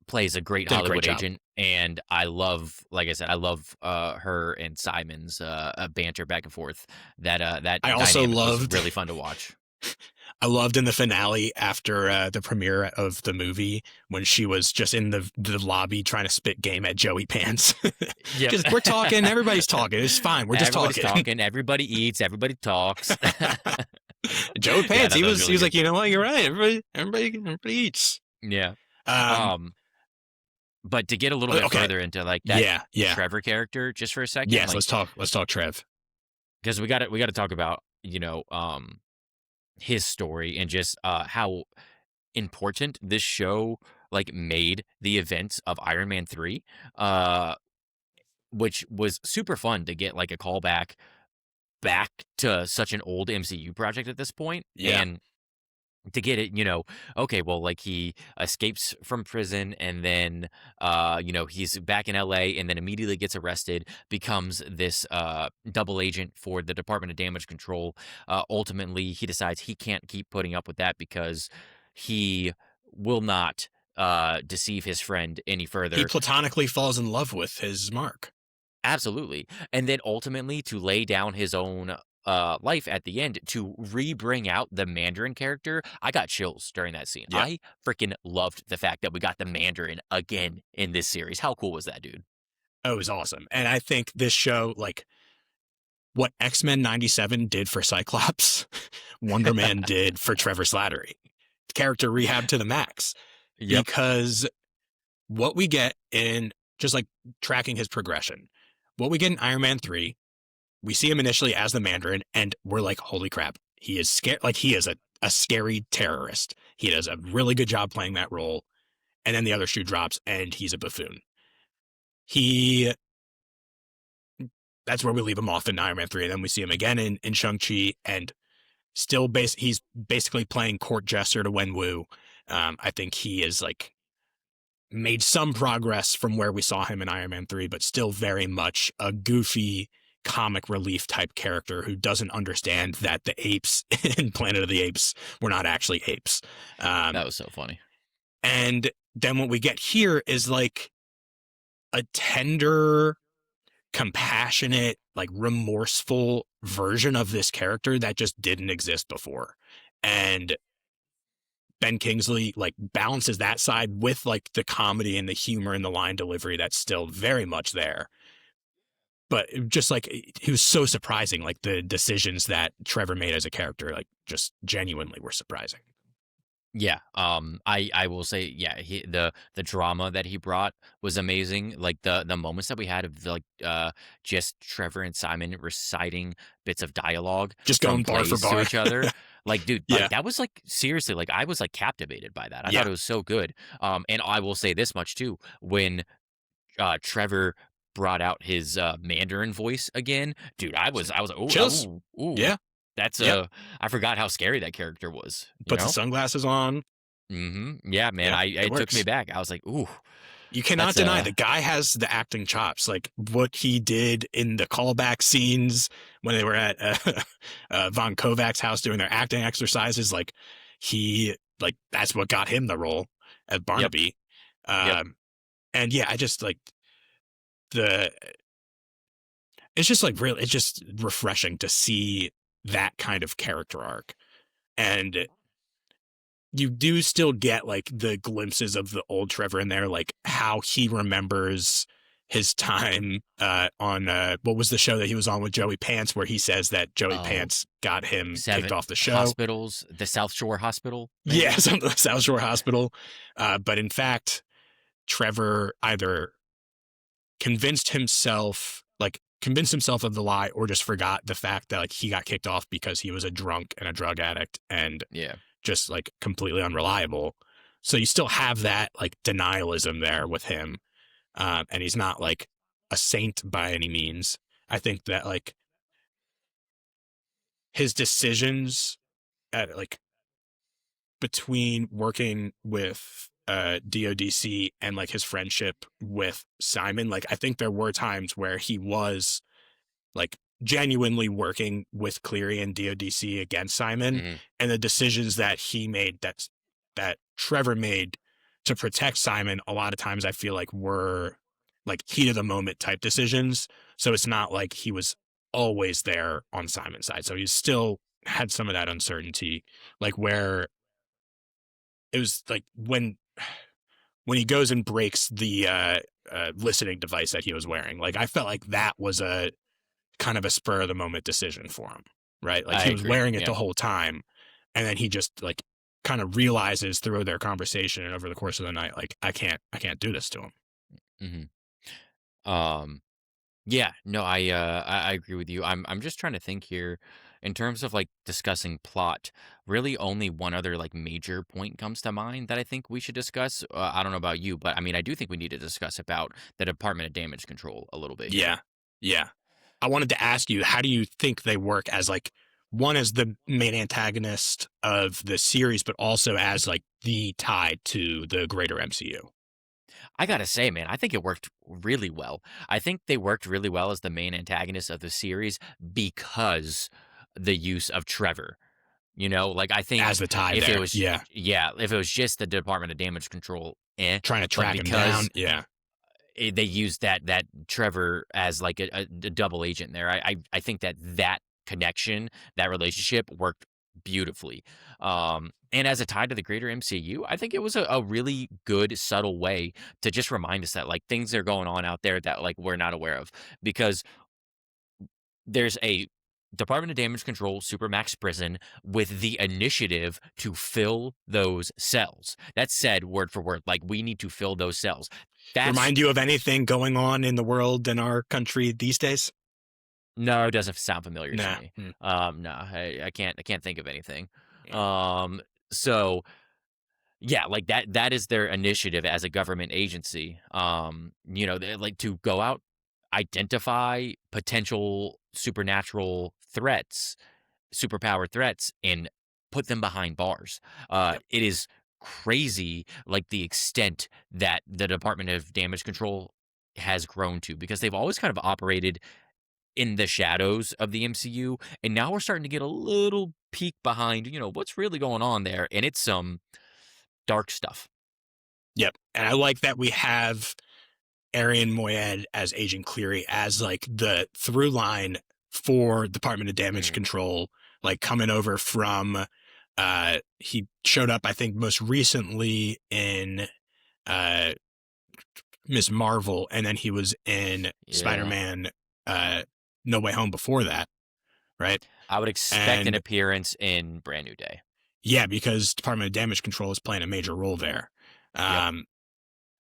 Plays a great Hollywood agent, and I love, like I said, I love her and Simon's banter back and forth. That I also loved, was really fun to watch.
I loved in the finale after the premiere of the movie when she was just in the lobby trying to spit game at Joey Pants. Just, we're talking, everybody's talking. It's fine. We're just
talking. Everybody eats. Everybody talks.
Joey Pants, he was like, you know what? You're right. Everybody eats.
Yeah. But to get a little bit further into like that Trevor character, just for a second.
Yes, let's talk Trev.
Because we got to talk about his story and just how important this show like made the events of Iron Man 3, which was super fun to get like a callback back to such an old MCU project at this point.
Yeah.
And to get it, okay, well, like he escapes from prison and then, he's back in LA and then immediately gets arrested, becomes this double agent for the Department of Damage Control. Ultimately, he decides he can't keep putting up with that because he will not deceive his friend any further.
He platonically falls in love with his Mark.
Absolutely. And then ultimately to lay down his own life at the end to re-bring out the Mandarin character. I got chills during that scene. Yeah. I freaking loved the fact that we got the Mandarin again in this series. How cool was that, dude?
Oh, it was awesome. And I think this show, like what X-Men 97 did for Cyclops, Wonder Man did for Trevor Slattery. Character rehab to the max. Yep. Because what we get in just like tracking his progression, what we get in Iron Man 3, we see him initially as the Mandarin, and we're like, holy crap, he is scared. Like, he is a scary terrorist. He does a really good job playing that role. And then the other shoe drops, and he's a buffoon. That's where we leave him off in Iron Man 3. And then we see him again in Shang-Chi, and still he's basically playing court jester to Wenwu. I think he is like made some progress from where we saw him in Iron Man 3, but still very much a goofy comic relief type character who doesn't understand that the apes in Planet of the Apes were not actually apes.
That was so funny.
And then what we get here is like a tender compassionate, like remorseful version of this character that just didn't exist before. And Ben Kingsley like balances that side with like the comedy and the humor and the line delivery that's still very much there. But just like he was so surprising, like the decisions that Trevor made as a character, like just genuinely were surprising.
Yeah, I will say, yeah, the drama that he brought was amazing. Like the moments that we had of like just Trevor and Simon reciting bits of dialogue
Just
from
going bar for
plays to
bar.
each other. Like, dude,
Yeah.
like that was like seriously, like I was like captivated by that. I
Yeah.
thought it was so good. And I will say this much too: when Trevor brought out his Mandarin voice again, dude, I was like,
Chills.
ooh,
Yeah.
that's
Yeah.
I forgot how scary that character was. You
Puts
know?
the sunglasses on.
Yeah, man.
Yeah,
It took me
works.
back. I was like, ooh.
You cannot
That's,
deny the guy has the acting chops. Like what he did in the callback scenes when they were at Von Kovac's house doing their acting exercises. Like that's what got him the role as Barnaby.
Yep.
And yeah, I just like it's just like really, it's just refreshing to see that kind of character arc. And you do still get like the glimpses of the old Trevor in there, like how he remembers his time on what was the show that he was on with Joey Pants, where he says that Joey Pants got him kicked off the show.
Hospitals, the South Shore Hospital. Maybe?
Yeah, some the South Shore Hospital. But in fact, Trevor either convinced himself of the lie or just forgot the fact that like he got kicked off because he was a drunk and a drug addict and just like completely unreliable. So you still have that like denialism there with him. And he's not like a saint by any means. I think that like his decisions at like between working with DODC and like his friendship with Simon, like I think there were times where he was like genuinely working with Cleary and DODC against Simon, and the decisions that he made that Trevor made to protect Simon, a lot of times I feel like were like heat of the moment type decisions. So it's not like he was always there on Simon's side. So he still had some of that uncertainty, like where it was like when he goes and breaks the listening device that he was wearing. Like I felt like that was a kind of a spur of the moment decision for him, right? Like he was wearing it the whole time, and then he just like kind of realizes through their conversation and over the course of the night, like I can't do this to him.
Yeah, no, I agree with you. I'm just trying to think here in terms of like discussing plot. Really, only one other like major point comes to mind that I think we should discuss. I don't know about you, but I mean, I do think we need to discuss about the Department of Damage Control a little bit.
Yeah. I wanted to ask you, how do you think they work as like one as the main antagonist of the series, but also as like the tie to the greater MCU?
I gotta say, man, I think it worked really well. I think they worked really well as the main antagonist of the series because the use of Trevor. You know, like I think
As the tie
if
there,
it was if it was just the Department of Damage Control,
trying to track him down,
they used that Trevor as like a double agent there. I think that connection, that relationship worked beautifully. And as a tie to the greater MCU, I think it was a really good, subtle way to just remind us that like things are going on out there that like we're not aware of, because there's a Department of Damage Control Supermax prison with the initiative to fill those cells. That's said word for word. Like we need to fill those cells.
Remind you of anything going on in the world in our country these days?
No, it doesn't sound familiar
Nah.
to me. No, I can't think of anything. So yeah, like that is their initiative as a government agency. You know, like to go out, identify potential supernatural threats, superpower threats, and put them behind bars. It is crazy, like the extent that the Department of Damage Control has grown to, because they've always kind of operated in the shadows of the MCU, and now we're starting to get a little peek behind, you know, what's really going on there, and it's some dark stuff.
Yep. And I like that we have Arian Moayed as Agent Cleary as like the through line for Department of Damage Control, like coming over from he showed up, I think, most recently in Miss Marvel, and then he was in
Yeah.
Spider-Man No Way Home before that, right?
I would expect an
And
appearance in Brand New Day.
yeah, because Department of Damage Control is playing a major role there.
Yep.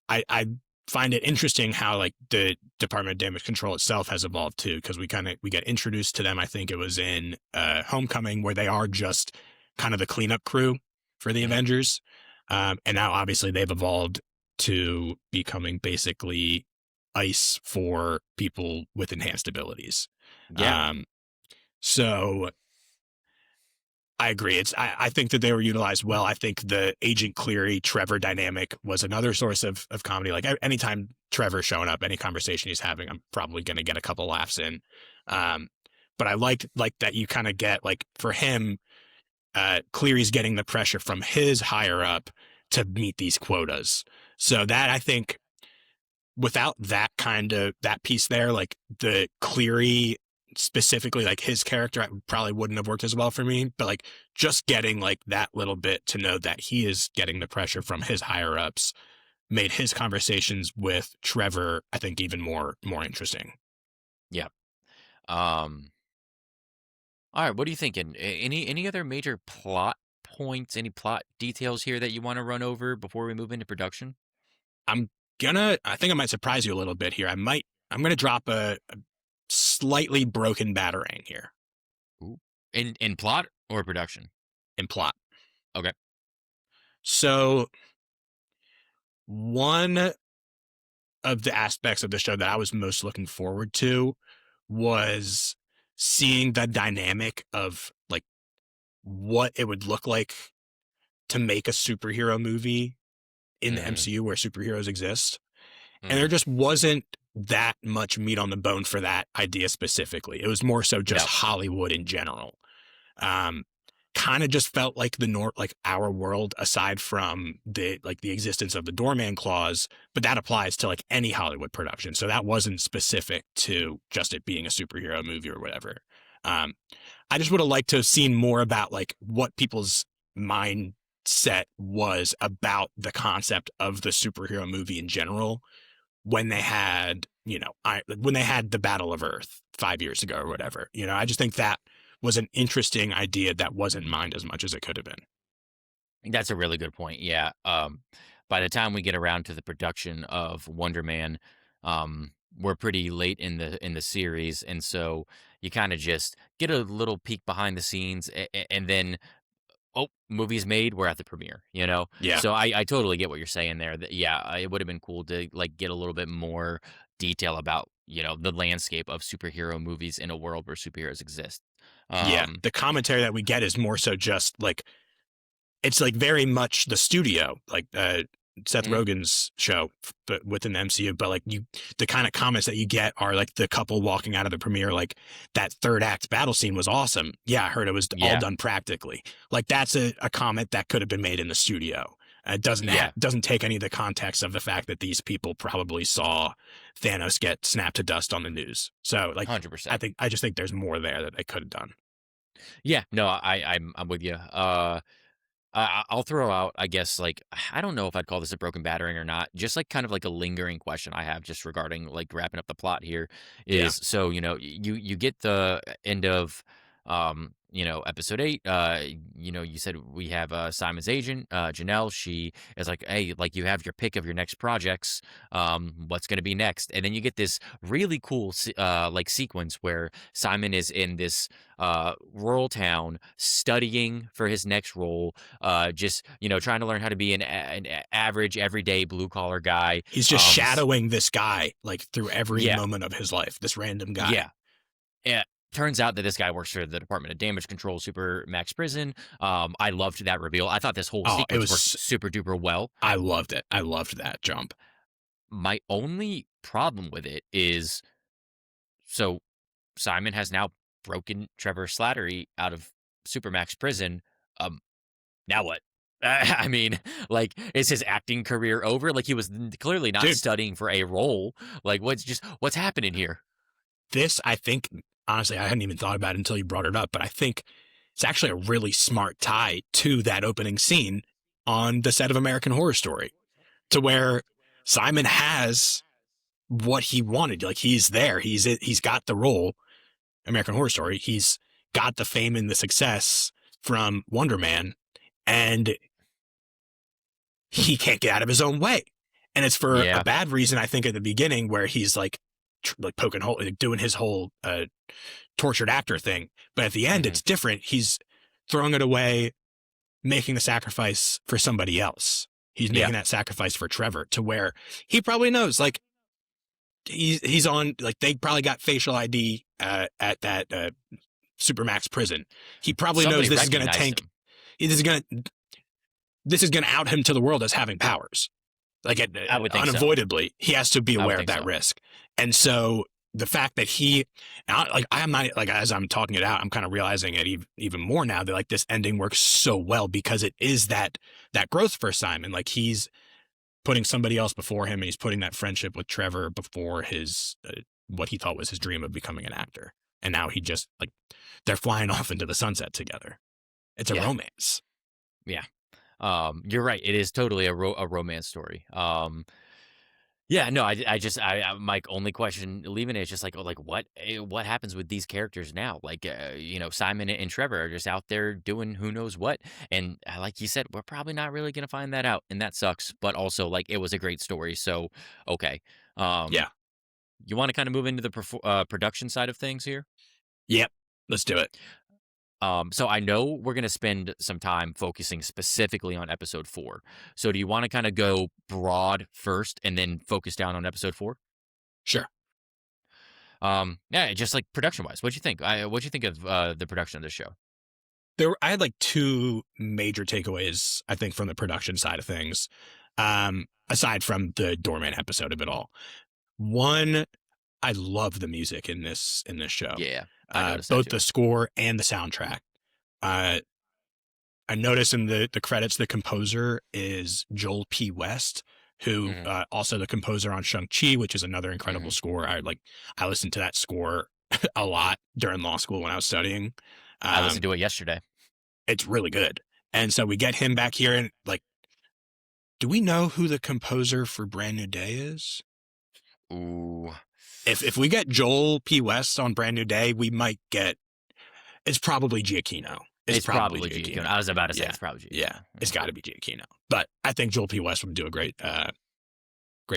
I find it interesting how like the Department of Damage Control itself has evolved too, because we get introduced to them. I think it was in Homecoming, where they are just kind of the cleanup crew for the
Mhm.
Avengers, and now obviously they've evolved to becoming basically ice for people with enhanced abilities.
Yeah.
Um, so I agree. I think that they were utilized well. I think the Agent Cleary Trevor dynamic was another source of comedy. Like anytime Trevor's showing up, any conversation he's having, I'm probably going to get a couple laughs in. Um, but I like that you kind of get like for him, Cleary's getting the pressure from his higher up to meet these quotas. So that I think without that piece there, like the Cleary specifically, like his character probably wouldn't have worked as well for me. But like just getting like that little bit to know that he is getting the pressure from his higher ups made his conversations with Trevor, I think, even more interesting.
Yeah. Um, all right. What are you thinking? Any other major plot points? Any plot details here that you want to run over before we move into production?
I think I might surprise you a little bit here. I'm gonna drop a slightly broken batarang here
Ooh. In plot or production?
in plot.
Okay.
So one of the aspects of the show that I was most looking forward to was seeing the dynamic of like what it would look like to make a superhero movie in the
Mm-hmm.
MCU where superheroes exist. And there
Mm-hmm.
just wasn't that much meat on the bone for that idea specifically. It was more so just
No.
Hollywood in general. Um, kind of just felt like like our world aside from the existence of the doorman clause, but that applies to like any Hollywood production. So that wasn't specific to just it being a superhero movie or whatever. Um, I just would have liked to have seen more about like what people's mindset was about the concept of the superhero movie in general when they had, when they had the Battle of Earth 5 years ago or whatever. I just think that was an interesting idea that wasn't mined as much as it could have been.
That's a really good point. Yeah. By the time we get around to the production of Wonder Man, we're pretty late in the series, and so you kind of just get a little peek behind the scenes, and then movie's made. We're at the premiere.
Yeah.
So I totally get what you're saying there. That yeah, it would have been cool to like get a little bit more detail about the landscape of superhero movies in a world where superheroes exist.
Yeah.
Um,
The commentary that we get is more so just like it's like very much the studio, like Seth
mhm,
Rogen's show, but within the MCU. But like the kind of comments that you get are like the couple walking out of the premiere, like that third act battle scene was awesome. Yeah, I heard it was all
yeah,
done practically. Like that's a comment that could have been made in the studio. It
yeah,
doesn't take any of the context of the fact that these people probably saw Thanos get snapped to dust on the news. So like
100%.
I just think there's more there that they could have done.
Yeah, no, I'm with you. I'll throw out, I guess, like I don't know if I'd call this a broken battering or not. Just like kind of like a lingering question I have, just regarding like wrapping up the plot here,
Yeah,
is so you get the end of episode 8. You said we have Simon's agent, Janelle. She is like, hey, like you have your pick of your next projects. What's going to be next? And then you get this really cool like sequence where Simon is in this rural town studying for his next role, just trying to learn how to be an average everyday blue collar guy.
he's just
S-
shadowing this guy like through every
yeah,
moment of his life. This random guy.
yeah. Yeah. Turns out that this guy works for the Department of Damage Control, Super Max Prison. I loved that reveal. I thought this whole
Oh, it
sequence worked
was.
super duper well.
I loved it. I loved that jump.
My only problem with it is, so Simon has now broken Trevor Slattery out of Supermax Prison. Um, now what? I mean, like, is his acting career over? Like, he was clearly not
Dude,
studying for a role. Like, what's happening here?
this, I think, honestly, I hadn't even thought about it until you brought it up, but I think it's actually a really smart tie to that opening scene on the set of American Horror Story, to where Simon has what he wanted. Like, he's there. He's got the role, American Horror Story. He's got the fame and the success from Wonder Man, and he can't get out of his own way. And it's for a
Yeah.
bad reason, I think, at the beginning, where he's like poking hole, like doing his whole tortured actor thing. But at the end,
Mhm.
it's different. He's throwing it away, making the sacrifice for somebody else. He's
Yeah.
making that sacrifice for Trevor, to where he probably knows, like, he's on, like, they probably got facial ID at that Supermax prison. He probably
Somebody
knows this is going to
recognized
tank.
him.
This is going to out him to the world as having powers. Like,
I would think so.
unavoidably, he has to be
I would
aware of
think
that
so.
risk. And so the fact that I'm not, like, as I'm talking it out, I'm kind of realizing it even more now, that, like, this ending works so well because it is that growth for Simon. Like, he's putting somebody else before him, and he's putting that friendship with Trevor before his what he thought was his dream of becoming an actor. And now he just, like, they're flying off into the sunset together. It's a
Yeah.
romance.
You're right. It is totally a romance story. Yeah, no, my only question leaving it is just like, oh, like what happens with these characters now? Like, Simon and Trevor are just out there doing who knows what, and like you said, we're probably not really gonna find that out, and that sucks. But also, like, it was a great story, so okay.
Yeah.
You want to kind of move into the production side of things here?
Yep. Let's do it.
So I know we're going to spend some time focusing specifically on episode 4. So do you want to kind of go broad first and then focus down on episode 4?
Sure.
Yeah, just like production wise, what'd you think? What'd you think of the production of the show?
I had like two major takeaways, I think, from the production side of things, aside from the Doorman episode of it all. One, I love the music in this show.
Yeah, I noticed that
Both
too.
the score and the soundtrack. I noticed in the credits, the composer is Joel P. West, who also the composer on Shang-Chi, which is another incredible score. I listened to that score a lot during law school when I was studying.
I listened to it yesterday.
It's really good. And so we get him back here, and, like, do we know who the composer for Brand New Day is?
Ooh.
If we get Joel P. West on Brand New Day, we might get, it's probably Giacchino.
It's probably Giacchino. I was about to say it's probably Giacchino.
Yeah, it's got to be Giacchino. But I think Joel P. West would do a great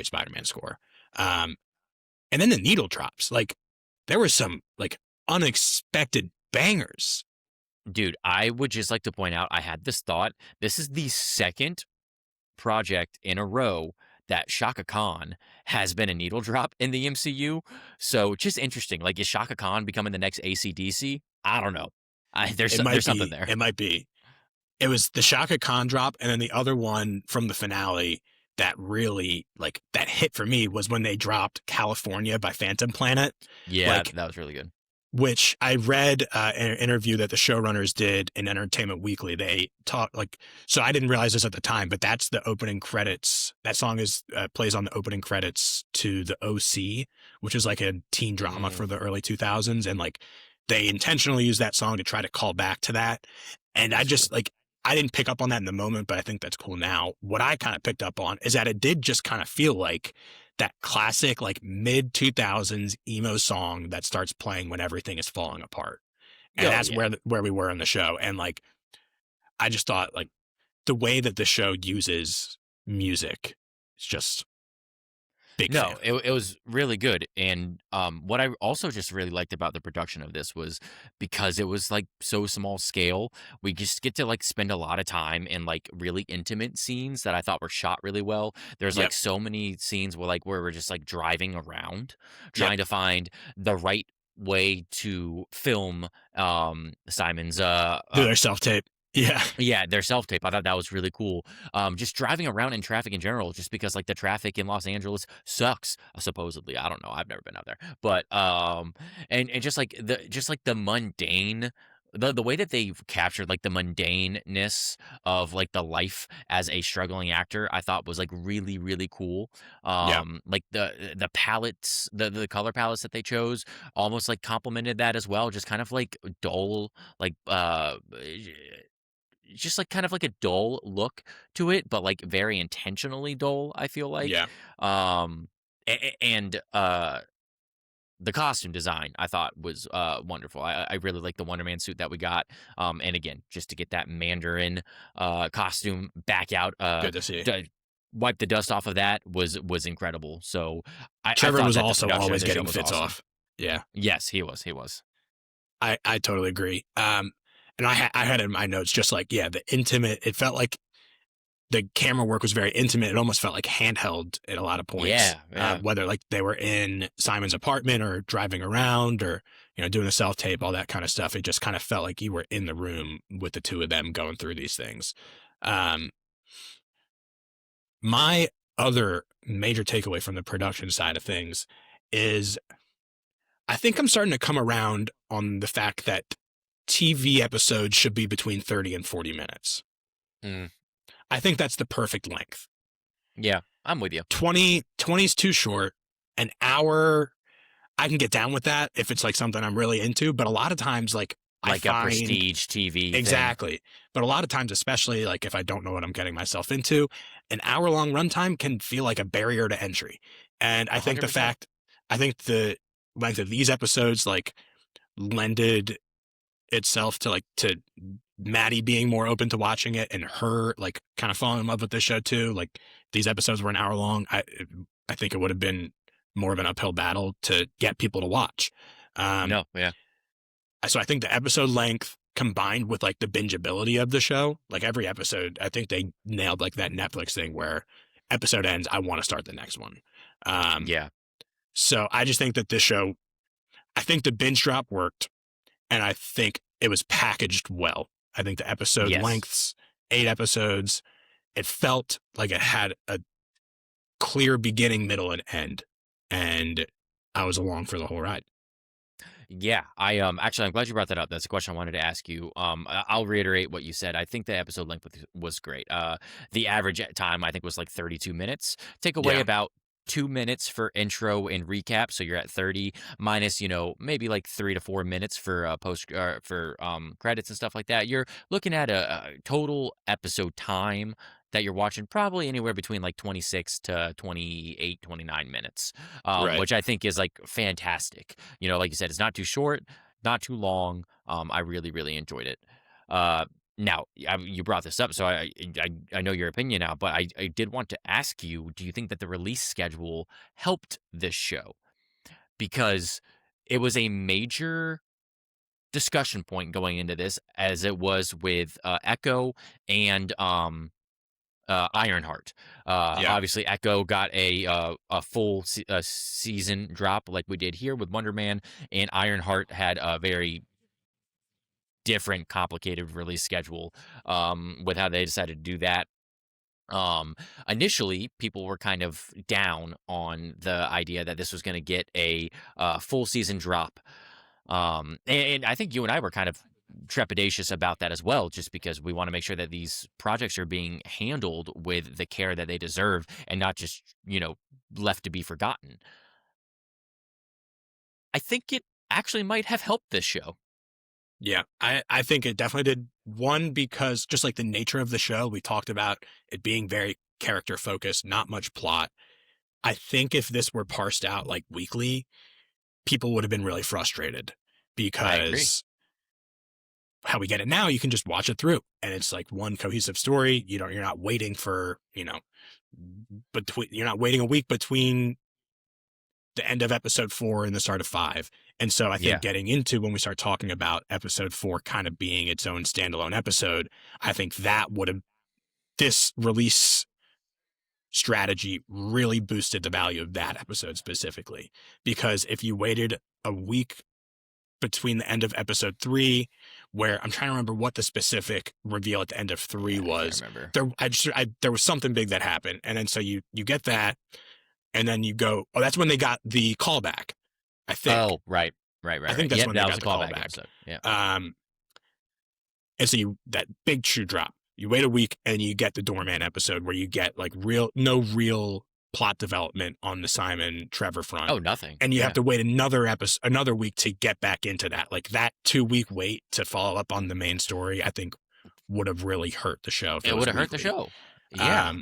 Spider-Man score. And then the needle drops. Like, there were some, like, unexpected bangers.
Dude, I would just like to point out, I had this thought. This is the second project in a row that Shaka Khan has been a needle drop in the MCU. So just interesting. Like, is Shaka Khan becoming the next AC/DC? I don't know. There's something there.
It might be. It was the Shaka Khan drop, and then the other one from the finale that really, like, that hit for me was when they dropped California by Phantom Planet.
Yeah,
like,
that was really good.
Which I read an interview that the showrunners did in Entertainment Weekly. They talked, like, so I didn't realize this at the time, but that's the opening credits. That song plays on the opening credits to the OC, which is like a teen drama for the early 2000s. And, like, they intentionally use that song to try to call back to that. And I just, like, I didn't pick up on that in the moment, but I think that's cool now. What I kind of picked up on is that it did just kind of feel like that classic, like, mid 2000s emo song that starts playing when everything is falling apart. And that's where we were in the show. And, like, I just thought, like, the way that the show uses music is just big.
No, it was really good. And what I also just really liked about the production of this was because it was, like, so small scale, we just get to, like, spend a lot of time in, like, really intimate scenes that I thought were shot really well. There's like so many scenes where we're just, like, driving around trying to find the right way to film Simon's
Do their self-tape. Yeah.
Yeah, their self-tape. I thought that was really cool. Just driving around in traffic in general, just because, like, the traffic in Los Angeles sucks, supposedly. I don't know. I've never been out there. But and just like the mundane the way that they've captured like the mundaneness of like the life as a struggling actor, I thought was like really, really cool.
Yeah.
Like the palettes, the color palettes that they chose almost like complemented that as well. Just kind of like dull, like just like kind of like a dull look to it, but like very intentionally dull, I feel like.
Yeah.
And the costume design I thought was wonderful. I really like the Wonder Man suit that we got. And again, just to get that Mandarin costume back out,
Good to see.
wipe the dust off of that was incredible. So I
Trevor
thought
was
that the
also
production of
always
the show
getting
was
fits
awesome.
off. Yeah.
Yes, he was. He was.
I totally agree. And I had in my notes just like, yeah, the intimate, it felt like the camera work was very intimate. It almost felt like handheld at a lot of points.
Yeah.
Whether like they were in Simon's apartment or driving around or, doing a self tape, all that kind of stuff. It just kind of felt like you were in the room with the two of them going through these things. My other major takeaway from the production side of things is I think I'm starting to come around on the fact that TV episodes should be between 30 and 40 minutes.
Mm.
I think that's the perfect length.
Yeah, I'm with you.
20 is too short. An hour, I can get down with that if it's like something I'm really into. But a lot of times, like I
Like a
find
prestige TV thing.
exactly. But a lot of times, especially like if I don't know what I'm getting myself into, an hour-long runtime can feel like a barrier to entry. And I think
100%.
I think the length of these episodes like lended itself to Maddie being more open to watching it and her like kind of falling in love with this show too. Like these episodes were an hour long. I think it would have been more of an uphill battle to get people to watch.
No, yeah.
So I think the episode length combined with like the bingeability of the show, like every episode, I think they nailed like that Netflix thing where episode ends, I want to start the next one.
Yeah.
So I just think that this show, I think the binge drop worked, and I think it was packaged well. I think the episode
Yes.
lengths, 8 episodes, it felt like it had a clear beginning, middle, and end, and I was along for the whole ride.
Yeah, I actually I'm glad you brought that up. That's a question I wanted to ask you. I'll reiterate what you said. I think the episode length was great. The average time I think was like 32 minutes. Take away
Yeah.
about 2 minutes for intro and recap, so you're at 30 minus, maybe like 3 to 4 minutes for post for credits and stuff like that. You're looking at a total episode time that you're watching probably anywhere between like 26 to 28, 29 minutes,
Right.
which I think is like fantastic. Like you said, it's not too short, not too long. I really, really enjoyed it. Now, you brought this up, so I know your opinion now, but I did want to ask you, do you think that the release schedule helped this show? Because it was a major discussion point going into this, as it was with Echo and Ironheart.
Yeah.
Obviously, Echo got a full season drop like we did here with Wonder Man, and Ironheart had a very different, complicated release schedule with how they decided to do that. Initially, people were kind of down on the idea that this was going to get a full season drop. And I think you and I were kind of trepidatious about that as well, just because we want to make sure that these projects are being handled with the care that they deserve and not just, left to be forgotten. I think it actually might have helped this show.
Yeah, I think it definitely did. One, because just like the nature of the show, we talked about it being very character focused, not much plot. I think if this were parsed out like weekly, people would have been really frustrated because how we get it now, you can just watch it through and it's like one cohesive story. You're not waiting for, you're not waiting a week between the end of episode 4 and the start of 5. And so I think getting into when we start talking about episode 4 kind of being its own standalone episode, I think that would have, this release strategy really boosted the value of that episode specifically. Because if you waited a week between the end of episode 3, where I'm trying to remember what the specific reveal at the end of 3 was.
I remember.
There was something big that happened. And then so you get that. And then you go, oh, that's when they got the callback, I think.
Oh, right.
I think that's when they
that
got
was
the
a callback
callback.
episode. Yeah.
And so that big shoe drop, you wait a week and you get the Doorman episode where you get like no real plot development on the Simon Trevor front.
Oh, nothing.
And you have to wait another week to get back into that. Like that 2-week wait to follow up on the main story, I think would have really hurt the show.
It would have hurt the show. Yeah.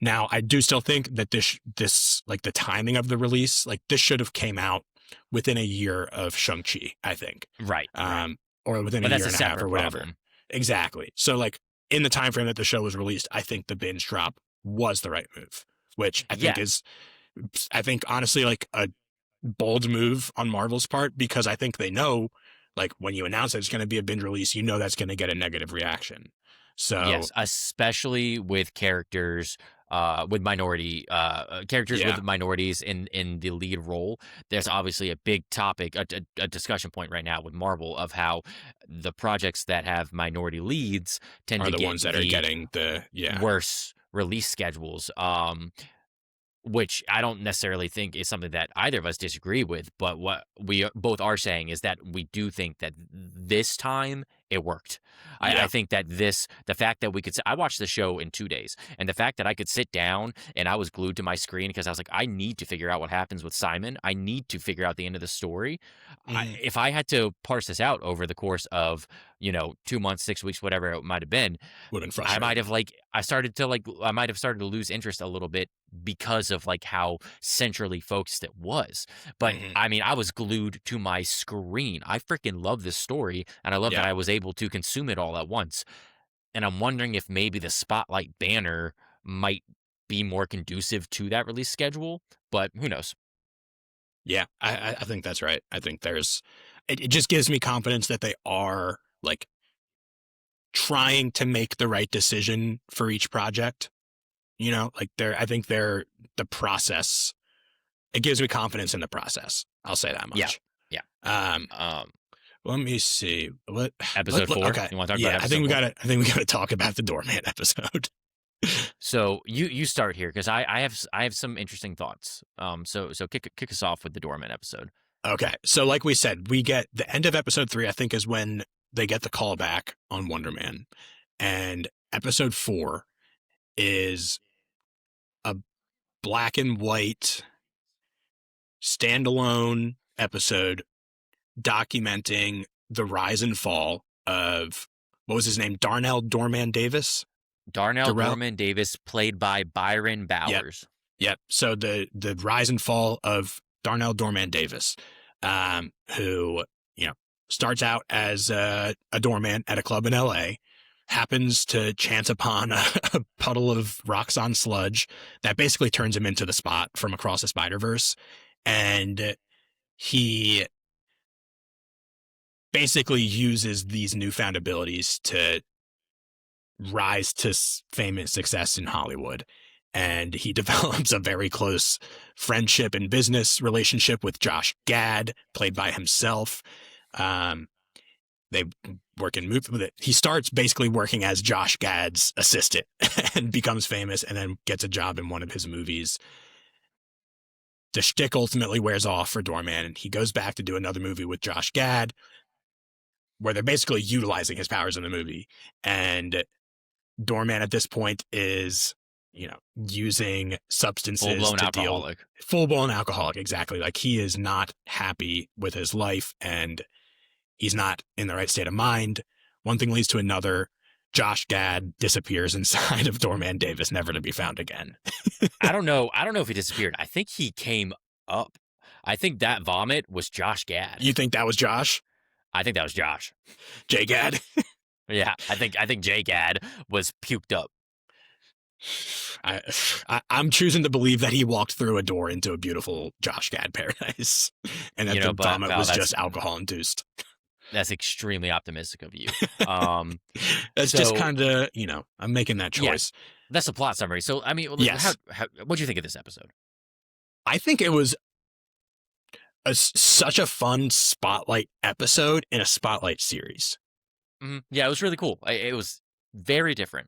Now I do still think that this like the timing of the release, like this should have came out within a year of Shang-Chi, I think.
Right.
Or within a year and a half or whatever.
Problem.
Exactly. So like in the time frame that the show was released, I think the binge drop was the right move, which I think honestly like a bold move on Marvel's part, because I think they know like when you announce that it's going to be a binge release, you know that's going to get a negative reaction. So
yes, especially with characters with minority characters with minorities in the lead role. There's obviously a big topic, a discussion point right now with Marvel of how the projects that have minority leads tend
are
to
the
get
ones that are getting the
worse release schedules. Which I don't necessarily think is something that either of us disagree with, but what we both are saying is that we do think that this time it worked. I think that the fact that we could, I watched the show in 2 days, and the fact that I could sit down and I was glued to my screen because I was like, I need to figure out what happens with Simon. I need to figure out the end of the story. If I had to parse this out over the course of, 2 months, 6 weeks, whatever it might have been,
would have been frustrating.
I might have started to lose interest a little bit because of like how centrally focused it was. But I mean, I was glued to my screen. I freaking love this story, and I love that I was able to consume it all at once. And I'm wondering if maybe the Spotlight banner might be more conducive to that release schedule, but who knows?
Yeah, I think that's right. I think it just gives me confidence that they are like trying to make the right decision for each project. Like I think the process, it gives me confidence in the process. I'll say that much.
Yeah.
Let me see. What
episode 4?
Okay.
You want to talk about
I think we got to talk about the Doorman episode.
So you start here because I have some interesting thoughts. So kick us off with the Doorman episode.
Okay. So like we said, we get the end of episode 3, I think, is when they get the call back on Wonder Man. And episode 4 is a black and white standalone episode documenting the rise and fall of, what was his name? Darnell Doorman Davis?
Darnell Doorman Davis, played by Byron Bowers.
Yep. So the rise and fall of Darnell Doorman Davis, who, starts out as a doorman at a club in LA, happens to chance upon a puddle of Roxxon sludge that basically turns him into the Spot from Across the Spider-Verse. And he basically uses these newfound abilities to rise to fame and success in Hollywood. And he develops a very close friendship and business relationship with Josh Gad, played by himself. They work in movies. He starts basically working as Josh Gad's assistant and becomes famous, and then gets a job in one of his movies. The shtick ultimately wears off for Doorman, and he goes back to do another movie with Josh Gad, where they're basically utilizing his powers in the movie. And Doorman at this point is, using substances full-blown alcoholic. Exactly. Like, he is not happy with his life, and he's not in the right state of mind. One thing leads to another. Josh Gad disappears inside of Doorman Davis, never to be found again.
I don't know if he disappeared. I think he came up. I think that vomit was Josh Gad.
You think that was Josh?
I think that was Josh.
J Gad?
Yeah, I think J Gad was puked up.
I'm choosing to believe that he walked through a door into a beautiful Josh Gad paradise, and that the vomit was just alcohol induced.
That's extremely optimistic of you.
That's just kind of, I'm making that choice.
Yeah, that's the plot summary. So, I mean,
yes.
What do you think of this episode?
I think it was such a fun Spotlight episode in a Spotlight series.
Mm-hmm. Yeah, it was really cool. It was very different.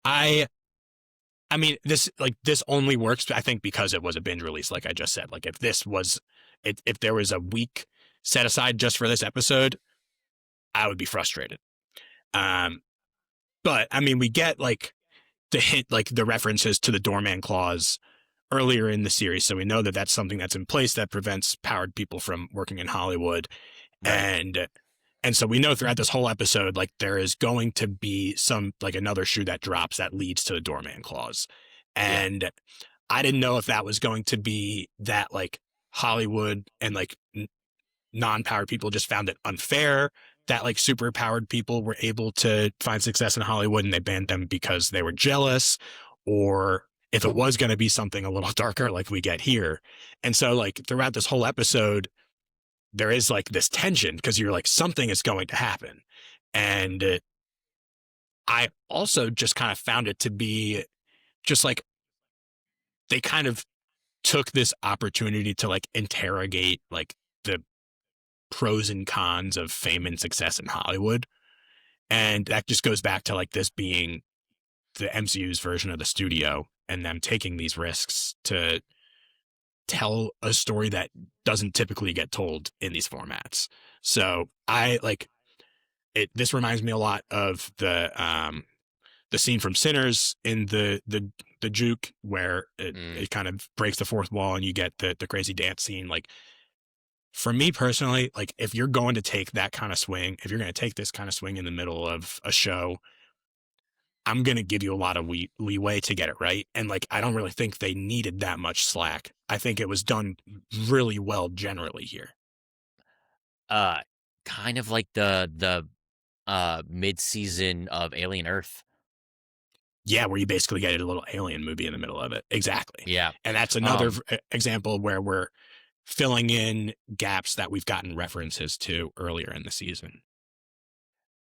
I mean, this only works, I think, because it was a binge release, like I just said. Like, if there was a week set aside just for this episode, I would be frustrated. But I mean, we get like the hint, like the references to the doorman clause earlier in the series, so we know that that's something that's in place that prevents powered people from working in Hollywood.
Right.
And so we know throughout this whole episode, like there is going to be some, like another shoe that drops that leads to the doorman clause.
Yeah.
And I didn't know if that was going to be that like Hollywood and like non-powered people just found it unfair that like super powered people were able to find success in Hollywood and they banned them because they were jealous, or if it was going to be something a little darker like we get here. And so like throughout this whole episode, there is like this tension because you're like, something is going to happen. And I also just kind of found it to be just like they kind of took this opportunity to like interrogate like the pros and cons of fame and success in Hollywood. And that just goes back to like this being the MCU's version of the studio and them taking these risks to tell a story that doesn't typically get told in these formats. So I like it. This reminds me a lot of the scene from Sinners in the juke where it kind of breaks the fourth wall and you get the crazy dance scene. Like for me personally, like if you're going to take that kind of swing, if you're going to take this kind of swing in the middle of a show, I'm going to give you a lot of leeway to get it right. And like, I don't really think they needed that much slack. I think it was done really well generally here.
Kind of like the mid-season of Alien Earth.
Yeah, where you basically get a little alien movie in the middle of it. Exactly.
Yeah.
And that's another example where we're filling in gaps that we've gotten references to earlier in the season.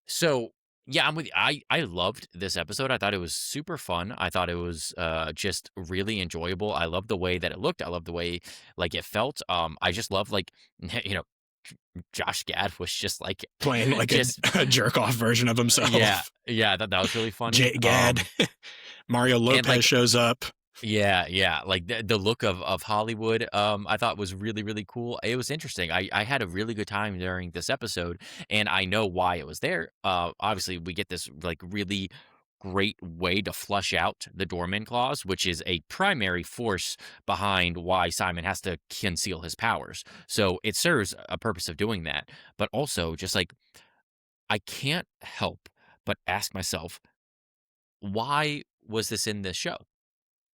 So yeah, I'm with you. I loved this episode. I thought it was super fun. I thought it was just really enjoyable. I love the way that it looked. I love the way like it felt. I just love like you know, Josh Gad was just like
Playing like
just
a jerk off version of himself.
yeah. I thought that was really funny.
Gad. Mario Lopez
like,
shows up.
Yeah. Like the look of Hollywood, I thought was really, really cool. It was interesting. I had a really good time during this episode, and I know why it was there. Obviously, we get this like really great way to flush out the doorman clause, which is a primary force behind why Simon has to conceal his powers. So it serves a purpose of doing that, but also just like I can't help but ask myself, why was this in this show?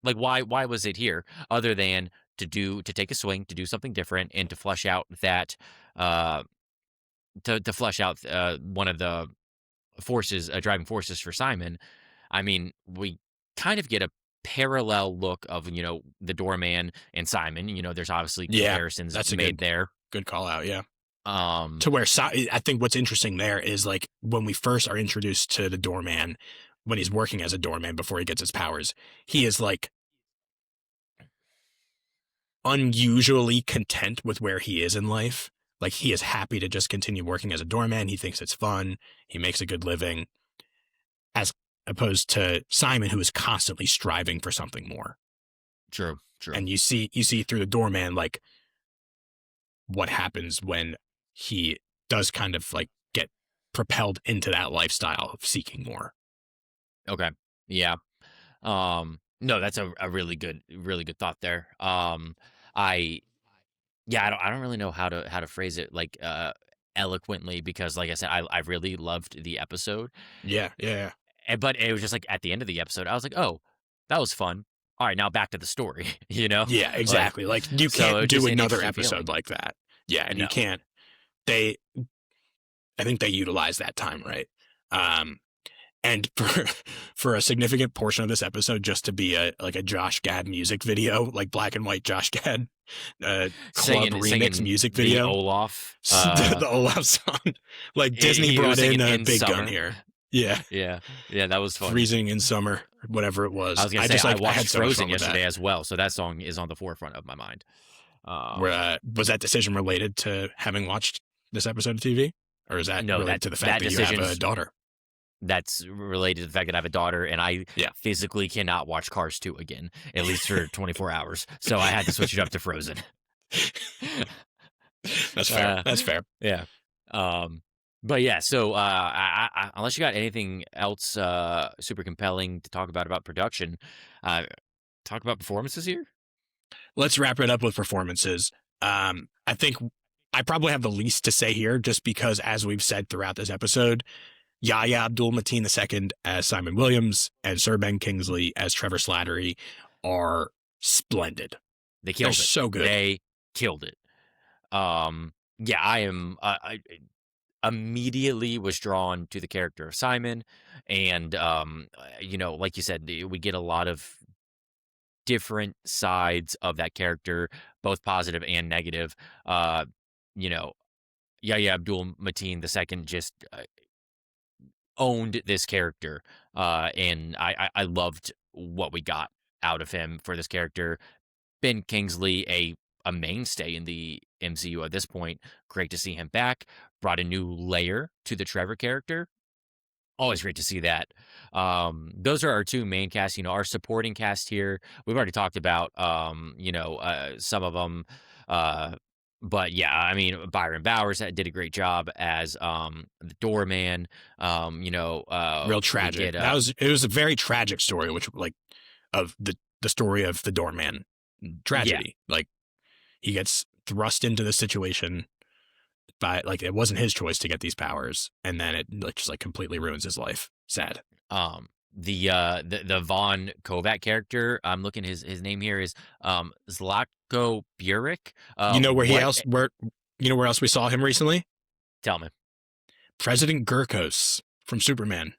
Like, why was it here other than to take a swing, to do something different, and to flesh out that, uh, to flesh out, one of the forces, driving forces for Simon? I mean, we kind of get a parallel look of, the doorman and Simon. There's obviously comparisons
that's
made there.
Good call out, yeah.
Um,
To where I think what's interesting there is like when we first are introduced to the doorman, when he's working as a doorman before he gets his powers, he is like unusually content with where he is in life. Like he is happy to just continue working as a doorman. He thinks it's fun. He makes a good living, as opposed to Simon, who is constantly striving for something more.
True.
And you see through the doorman, like what happens when he does kind of like get propelled into that lifestyle of seeking more.
Okay. Yeah. No, that's a really good thought there. I don't really know how to phrase it like eloquently, because like I said, I really loved the episode.
Yeah.
But it was just like at the end of the episode, I was like, oh, that was fun. All right, now back to the story, you know?
Yeah, exactly. Like you can't do another episode like that. Yeah, and you can't. I think they utilize that time right. And for a significant portion of this episode, just to be a Josh Gad music video, like black and white Josh Gad club remix music video.
The Olaf.
The Olaf song. Like Disney brought in a big gun here. Yeah.
Yeah, that was fun.
Freezing in Summer, whatever it was.
I was going to say, I watched Frozen yesterday as well, so that song is on the forefront of my mind.
Was that decision related to having watched this episode of TV? Or is that related to the fact that you have a daughter?
That's related to the fact that I have a daughter, and I physically cannot watch Cars 2 again, at least for 24 hours. So I had to switch it up to Frozen.
That's fair. That's fair.
Yeah. But yeah, so unless you got anything else super compelling to talk about production, talk about performances here.
Let's wrap it up with performances. I think I probably have the least to say here, just because, as we've said throughout this episode, Yahya Abdul-Mateen II as Simon Williams and Sir Ben Kingsley as Trevor Slattery are splendid.
They killed
They're
it.
so good.
They killed it. Yeah, I immediately was drawn to the character of Simon, and like you said, we get a lot of different sides of that character, both positive and negative. You know, Yahya Abdul-Mateen II just owned this character, and I loved what we got out of him for this character. Ben Kingsley, a mainstay in the MCU at this point. Great to see him back. Brought a new layer to the Trevor character. Always great to see that. Those are our two main casts. Our supporting cast here, we've already talked about, some of them. But yeah, I mean, Byron Bowers did a great job as the doorman.
Real tragic.
Get,
it was a very tragic story, which of the story of the doorman tragedy.
Yeah.
Like, he gets thrust into the situation by, like, it wasn't his choice to get these powers, and then it just completely ruins his life. Sad.
The Von Kovac character, I'm looking, his name here is Zlatko Buric.
Where else we saw him recently?
Tell me.
President Gurkos from Superman.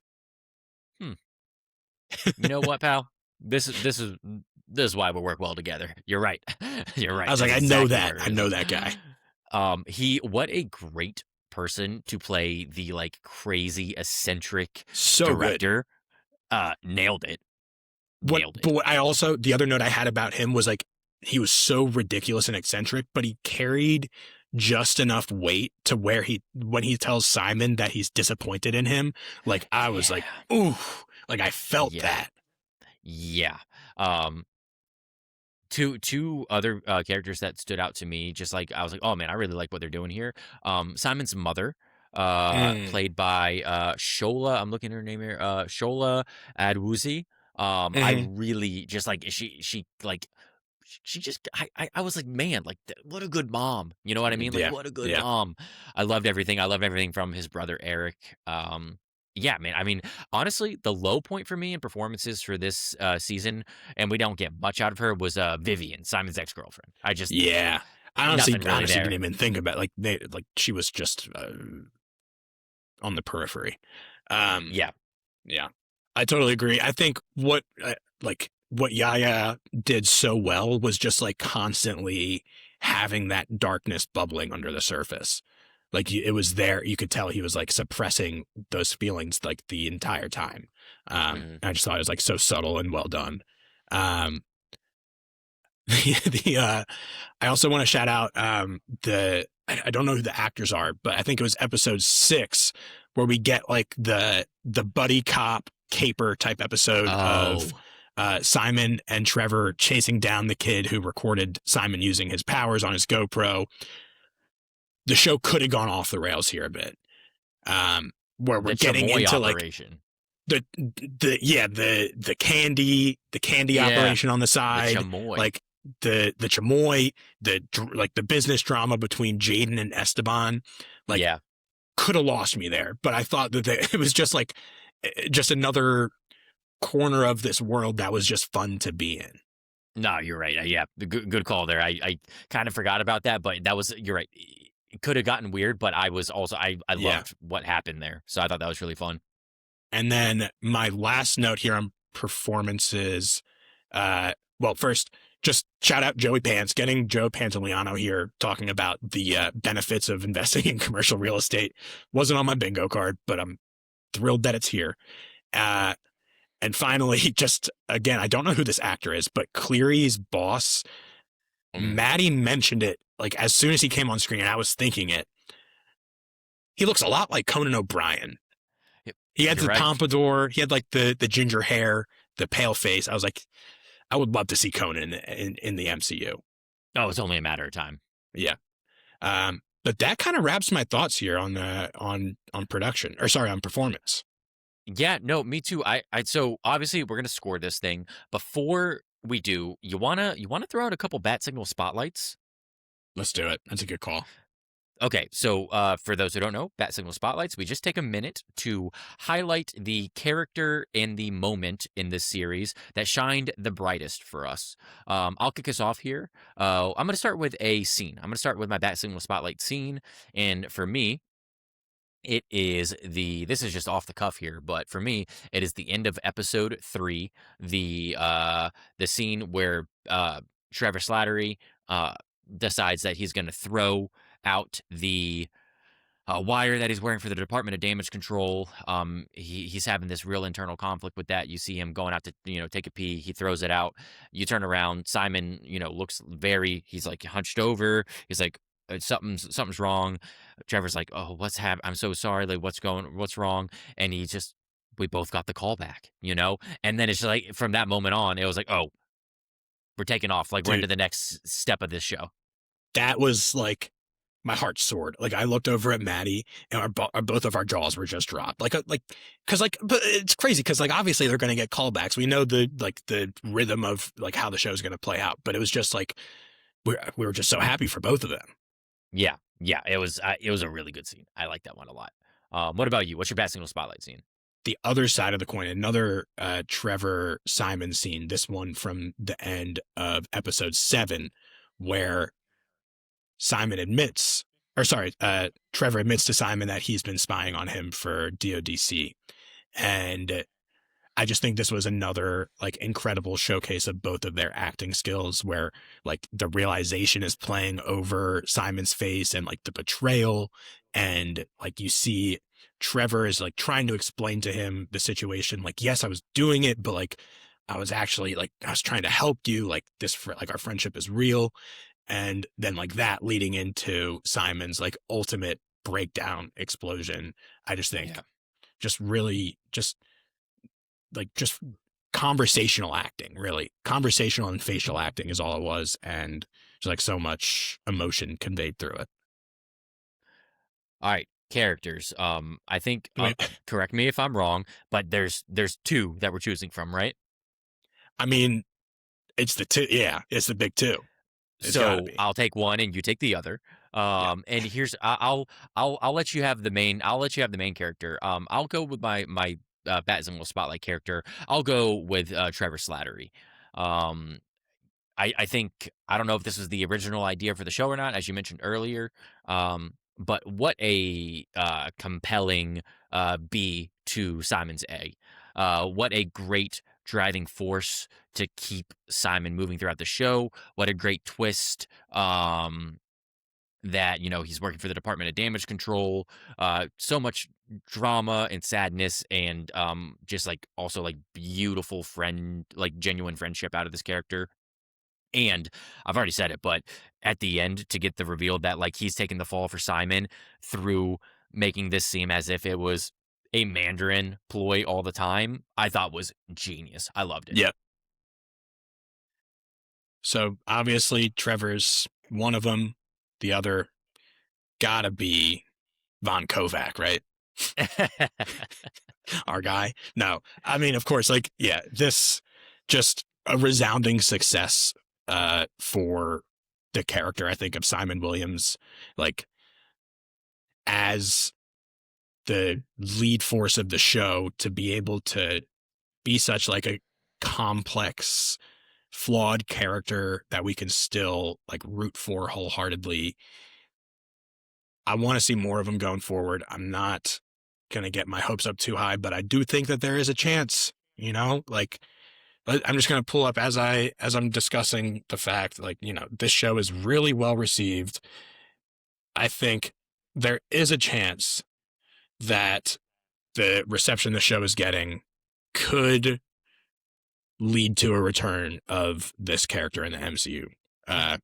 You know what, pal? This is why we work well together. You're right. You're right.
I was like,
That's
I know
exactly
that. I know that guy.
What a great person to play the crazy eccentric
So
director.
Good.
Nailed it.
But what I also, the other note I had about him was, he was so ridiculous and eccentric, but he carried just enough weight to where when he tells Simon that he's disappointed in him, I was like, ooh, I felt that.
Yeah. Two other characters that stood out to me, just I was like, oh man, I really like what they're doing here. Simon's mother, played by Shola. I'm looking at her name here. Shola Adwuzi. I really just she just I was like, man, what a good mom. You know what I mean? What a good mom. I loved everything. I loved everything from his brother Eric. Yeah, man. I mean, honestly, the low point for me in performances for this season, and we don't get much out of her, was Vivian, Simon's ex-girlfriend. I honestly
didn't even think about she was just on the periphery. Yeah. I totally agree. I think what Yahya did so well was just constantly having that darkness bubbling under the surface. It was there. You could tell he was suppressing those feelings the entire time. I just thought it was so subtle and well done. I also want to shout out I don't know who the actors are, but I think it was episode 6 where we get the buddy cop caper type episode of Simon and Trevor chasing down the kid who recorded Simon using his powers on his GoPro. The show could have gone off the rails here a bit, where we're getting into
operation.
the candy operation on the side,
the chamoy.
The chamoy, the business drama between Jaden and Esteban, could have lost me there. But I thought that it was just just another corner of this world that was just fun to be in.
No, you're right. Yeah, good call there. I kind of forgot about that, but you're right. It could have gotten weird, but I was also, I loved what happened there. So I thought that was really fun.
And then my last note here on performances. First, just shout out Joey Pants, getting Joe Pantoliano here talking about the benefits of investing in commercial real estate. Wasn't on my bingo card, but I'm thrilled that it's here. And finally, just again, I don't know who this actor is, but Cleary's boss, Maddie mentioned it as soon as he came on screen, and I was thinking it. He looks a lot like Conan O'Brien. He had the pompadour. He had the ginger hair, the pale face. I was like, I would love to see Conan in the MCU.
Oh, it's only a matter of time.
Yeah. But that kind of wraps my thoughts here on the on production, or sorry, on performance.
Yeah, no, me too. So obviously we're gonna score this thing. Before we do, you wanna throw out a couple bat signal spotlights?
Let's do it. That's a good call.
Okay, so for those who don't know, bat signal spotlights, we just take a minute to highlight the character and the moment in this series that shined the brightest for us. I'll kick us off here. I'm going to start with a scene. I'm going to start with my bat signal spotlight scene, and for me, it is this is just off the cuff here, but for me, it is the end of episode 3, the scene where Trevor Slattery decides that he's going to throw out the wire that he's wearing for the Department of Damage Control. He's having this real internal conflict with that. You see him going out to take a pee. He throws it out. You turn around. Simon looks he's like hunched over. He's like something's wrong. Trevor's like, oh, what's happened? I'm so sorry. Like, what's wrong? And we both got the call back, And then it's just like from that moment on, it was like, oh, we're taking off. Like, we're into the next step of this show.
That was like my heart soared. Like, I looked over at Maddie, and both of our jaws were just dropped. But it's crazy because like obviously they're going to get callbacks. We know the rhythm of like how the show's going to play out. But it was just like we were just so happy for both of them.
Yeah, it was a really good scene. I like that one a lot. What about you? What's your bat signal spotlight scene?
The other side of the coin, another Trevor Simon scene. This one from the end of episode 7, where Trevor admits to Simon that he's been spying on him for DODC. And I just think this was another like incredible showcase of both of their acting skills, where like the realization is playing over Simon's face and like the betrayal. And like you see Trevor is like trying to explain to him the situation. Like, yes, I was doing it, but like I was trying to help you. Like our friendship is real. And then like that leading into Simon's like ultimate breakdown explosion. I just think just really just conversational acting, really. Conversational and facial acting is all it was. And just like so much emotion conveyed through it.
All right, characters. I think correct me if I'm wrong, but there's 2 that we're choosing from, right?
I mean, it's the 2. Yeah, it's the big 2.
So I'll take one and you take the other. And here's I'll let you have the main. I'll let you have the main character. I'll go with my bat signal spotlight character. I'll go with Trevor Slattery. I think I don't know if this was the original idea for the show or not, as you mentioned earlier. But what a compelling B to Simon's A. What a great driving force to keep Simon moving throughout the show. What a great twist that, he's working for the Department of Damage Control. So much drama and sadness and just like also like beautiful genuine friendship out of this character. And I've already said it, but at the end to get the reveal that like he's taking the fall for Simon through making this seem as if it was a Mandarin ploy all the time, I thought was genius. I loved it.
Yep. So obviously Trevor's one of them. The other gotta be Von Kovac, right? Our guy. No, I mean, of course, like, yeah, this just a resounding success for the character, I think, of Simon Williams, like as the lead force of the show, to be able to be such like a complex, flawed character that we can still like root for wholeheartedly. I want to see more of him going forward. I'm not going to get my hopes up too high, but I do think that there is a chance, like I'm just going to pull up as I'm discussing the fact, like, this show is really well received. I think there is a chance that the reception the show is getting could lead to a return of this character in the MCU. I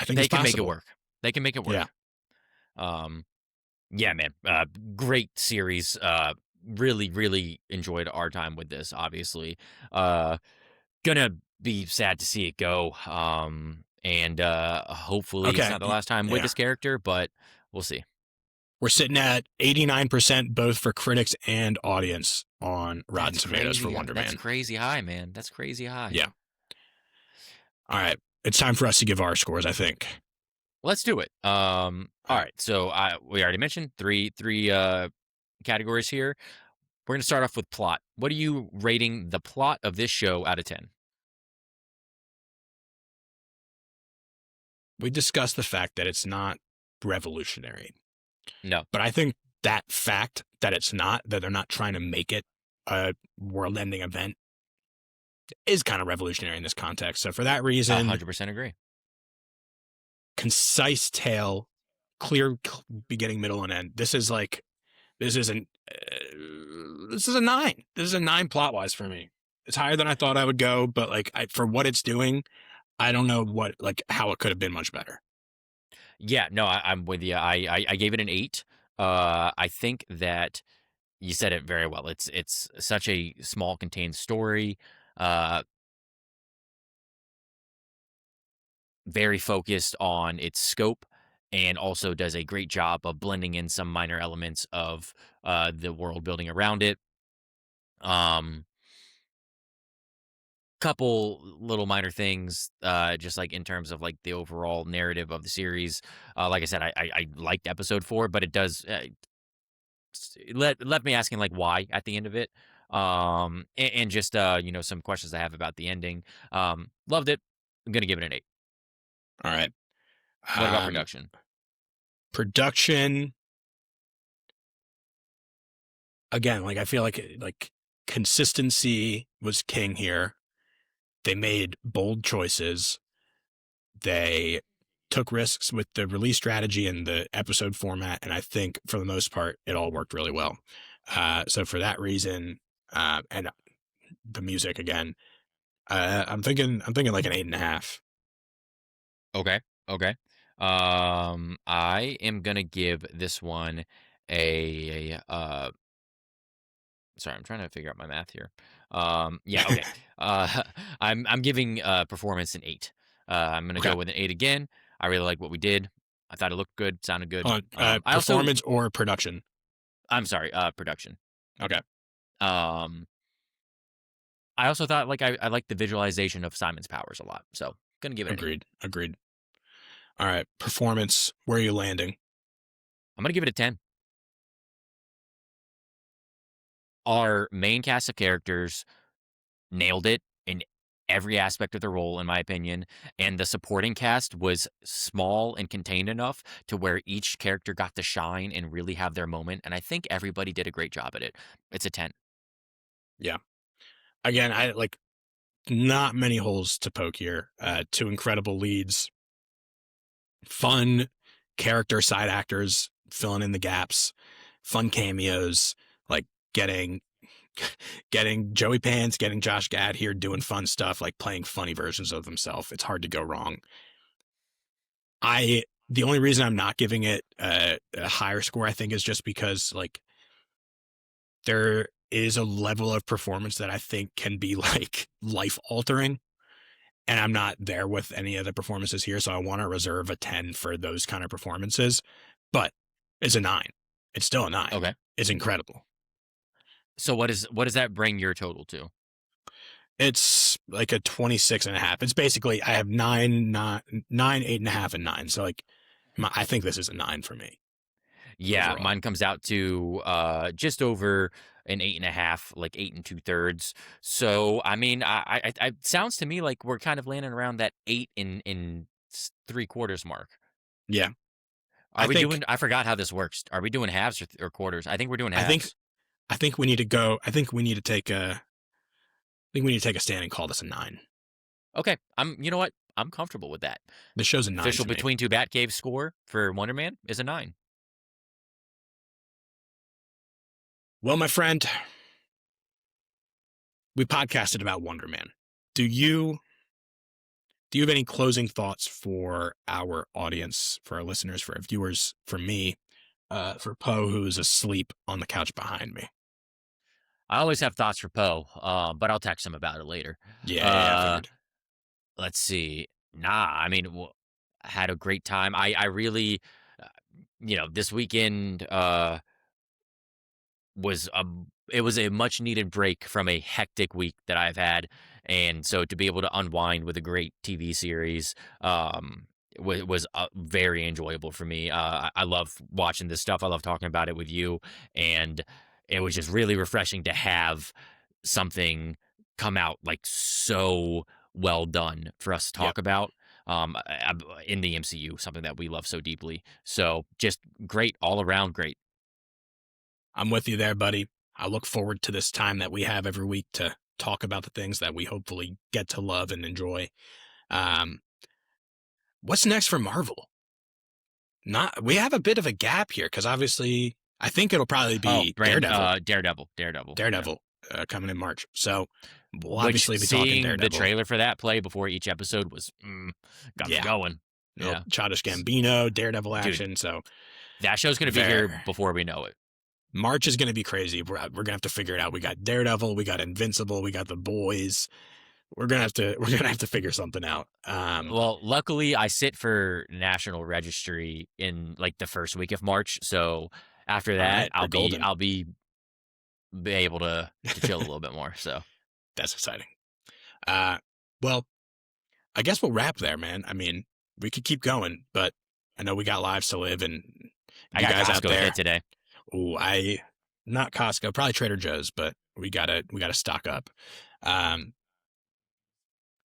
think
they
it's
can
possible.
make it work. They can make it work. Yeah, man. Great series. Really, really enjoyed our time with this. Obviously, gonna be sad to see it go. and hopefully it's
Okay.
not the last time with
Yeah.
this character, but we'll see.
We're sitting at 89% both for critics and audience on Rotten Tomatoes for Wonder
That's
Man.
crazy high, man. That's crazy high.
Yeah. All right. It's time for us to give our scores, I think.
Let's do it. All right. So we already mentioned three categories here. We're going to start off with plot. What are you rating the plot of this show out of 10?
We discussed the fact that it's not revolutionary.
No.
But I think that fact that it's not, that they're not trying to make it a world-ending event, is kind of revolutionary in this context. So for that reason,
100% agree.
concise tale, clear beginning, middle, and end. This is a 9. This is a 9 plot-wise for me. It's higher than I thought I would go, but like for what it's doing, I don't know how it could have been much better.
Yeah, no, I'm with you. I gave it an 8. I think that you said it very well. It's such a small contained story. Very focused on its scope, and also does a great job of blending in some minor elements of the world building around it. Couple little minor things, just like in terms of like the overall narrative of the series. Like I said, I liked episode 4, but it does let me asking like why at the end of it. And just some questions I have about the ending. Loved it. I'm gonna give it an 8.
All right.
What about production?
Production, again, like I feel like consistency was king here. They made bold choices. They took risks with the release strategy and the episode format, and I think for the most part it all worked really well. So for that reason, and the music again, I'm thinking like an 8.5.
Okay. I am gonna give this one a sorry, I'm trying to figure out my math here. Yeah, okay. I'm giving performance an 8. I'm gonna
Okay.
go with an 8 again. I really like what we did. I thought it looked good, sounded good. I
Performance or production?
I'm sorry, production.
Okay.
I also thought like I like the visualization of Simon's powers a lot, so gonna give it an 8.
Agreed. All right, performance. Where are you landing?
I'm gonna give it a 10. Our main cast of characters nailed it in every aspect of the role, in my opinion, and the supporting cast was small and contained enough to where each character got to shine and really have their moment, and I think everybody did a great job at it. It's a 10.
Yeah. Again, I like not many holes to poke here. 2 incredible leads, fun character side actors filling in the gaps, fun cameos, like getting Joey Pants, getting Josh Gad here doing fun stuff, like playing funny versions of himself. It's hard to go wrong. The only reason I'm not giving it a higher score, I think, is just because like there is a level of performance that I think can be like life altering. And I'm not there with any of the performances here. So I want to reserve a 10 for those kind of performances. But it's a 9. It's still a 9.
Okay.
It's incredible.
So what does that bring your total to?
It's like a 26.5. It's basically, I have 9, 8.5, and 9. So like, I think this is a 9 for me.
Yeah,
overall.
Mine comes out to just over an 8.5, like 8 2/3. So I mean, I it sounds to me like we're kind of landing around that 8 in 3/4 mark.
Yeah.
Are we doing? I forgot how this works. Are we doing halves or quarters? I think we're doing halves.
I think we need to go. I think we need to take a stand and call this a 9.
Okay, You know what? I'm comfortable with that.
The show's a 9.
Official Between Two Batcaves score for Wonder Man is a 9.
Well, my friend, we podcasted about Wonder Man. Do you have any closing thoughts for our audience, for our listeners, for our viewers, for me, for Poe, who's asleep on the couch behind me?
I always have thoughts for Poe, but I'll text him about it later.
Yeah, I figured.
Let's see. Nah, I mean, I had a great time. I really, uh, this weekend was a it was a much needed break from a hectic week that I've had, and so to be able to unwind with a great TV series was very enjoyable for me. I love watching this stuff. I love talking about it with you, and it was just really refreshing to have something come out like so well done for us to
Yep.
talk about in the MCU, something that we love so deeply. So just great all around, great.
I'm with you there, buddy. I look forward to this time that we have every week to talk about the things that we hopefully get to love and enjoy. Um, what's next for Marvel? We have a bit of a gap here because obviously I think it'll probably
Oh,
be Daredevil.
Daredevil.
Daredevil coming in March. So we'll
Which
obviously be talking
seeing
Daredevil.
the trailer for that play before each episode was got me going. Yeah,
Childish Gambino, Daredevil action.
Dude,
so
that show's gonna be here before we know it.
March is going to be crazy. We're gonna have to figure it out. We got Daredevil, we got Invincible, we got The Boys. We're gonna have to figure something out.
Well, luckily I sit for National Registry in like the first week of March, so after that
I'll
be able to chill a little bit more. So
that's exciting. Well, I guess we'll wrap there, man. I mean, we could keep going, but I know we got lives to live, and
I
you
got
guys
Costco
out there
hit today.
Oh, not Costco, probably Trader Joe's, but we gotta stock up.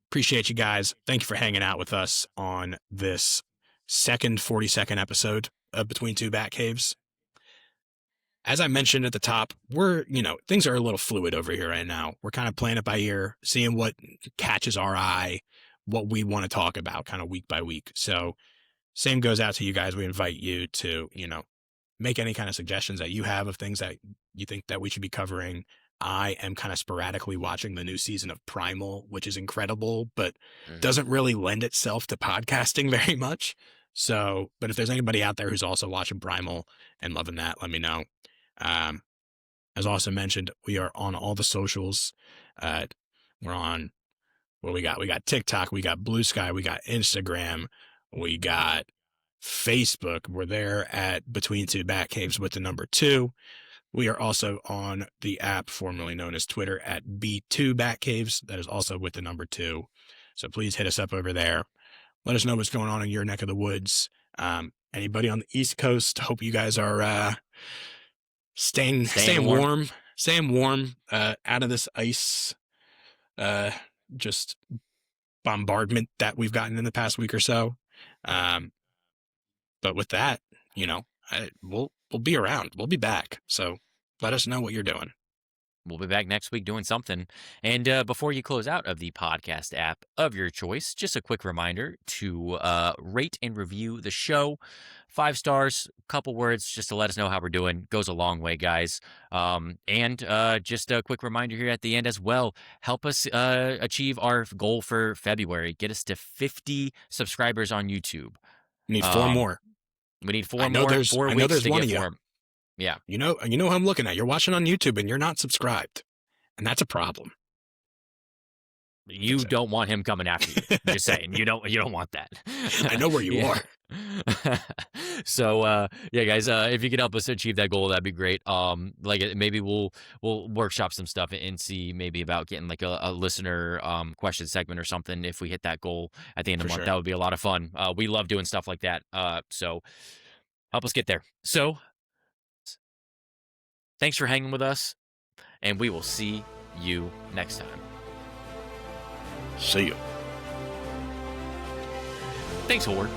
Appreciate you guys. Thank you for hanging out with us on this second 40-second episode of Between Two Batcaves. As I mentioned at the top, things are a little fluid over here right now. We're kind of playing it by ear, seeing what catches our eye, what we want to talk about kind of week by week. So same goes out to you guys. We invite you to, make any kind of suggestions that you have of things that you think that we should be covering. I am kind of sporadically watching the new season of Primal, which is incredible, but doesn't really lend itself to podcasting very much. So, but if there's anybody out there who's also watching Primal and loving that, let me know. As also mentioned, we are on all the socials. We're on, what we got? We got TikTok, we got Blue Sky, we got Instagram, we got Facebook. We're there at Between Two Batcaves with the number 2. We are also on the app formerly known as Twitter at B2 Batcaves. That is also with the number 2. So please hit us up over there. Let us know what's going on in your neck of the woods. Anybody on the East Coast, hope you guys are staying warm, out of this ice just bombardment that we've gotten in the past week or so. But with that, we'll be around. We'll be back. So let us know what you're doing.
We'll be back next week doing something. And before you close out of the podcast app of your choice, just a quick reminder to rate and review the show. 5 stars, couple words just to let us know how we're doing. Goes a long way, guys. And just a quick reminder here at the end as well. Help us achieve our goal for February. Get us to 50 subscribers on YouTube.
We need 4 more.
We need 4
more. I know there's one of you.
Yeah.
You know who I'm looking at. You're watching on YouTube and you're not subscribed. And that's a problem.
You don't want him coming after you. I'm just saying. You don't want that.
I know where you are.
So yeah, guys, if you could help us achieve that goal, that'd be great. Maybe we'll workshop some stuff and see maybe about getting like a listener question segment or something if we hit that goal at the end of the month.
Sure.
That would be a lot of fun. We love doing stuff like that. So help us get there. So thanks for hanging with us, and we will see you next time.
See you.
Thanks, Howard.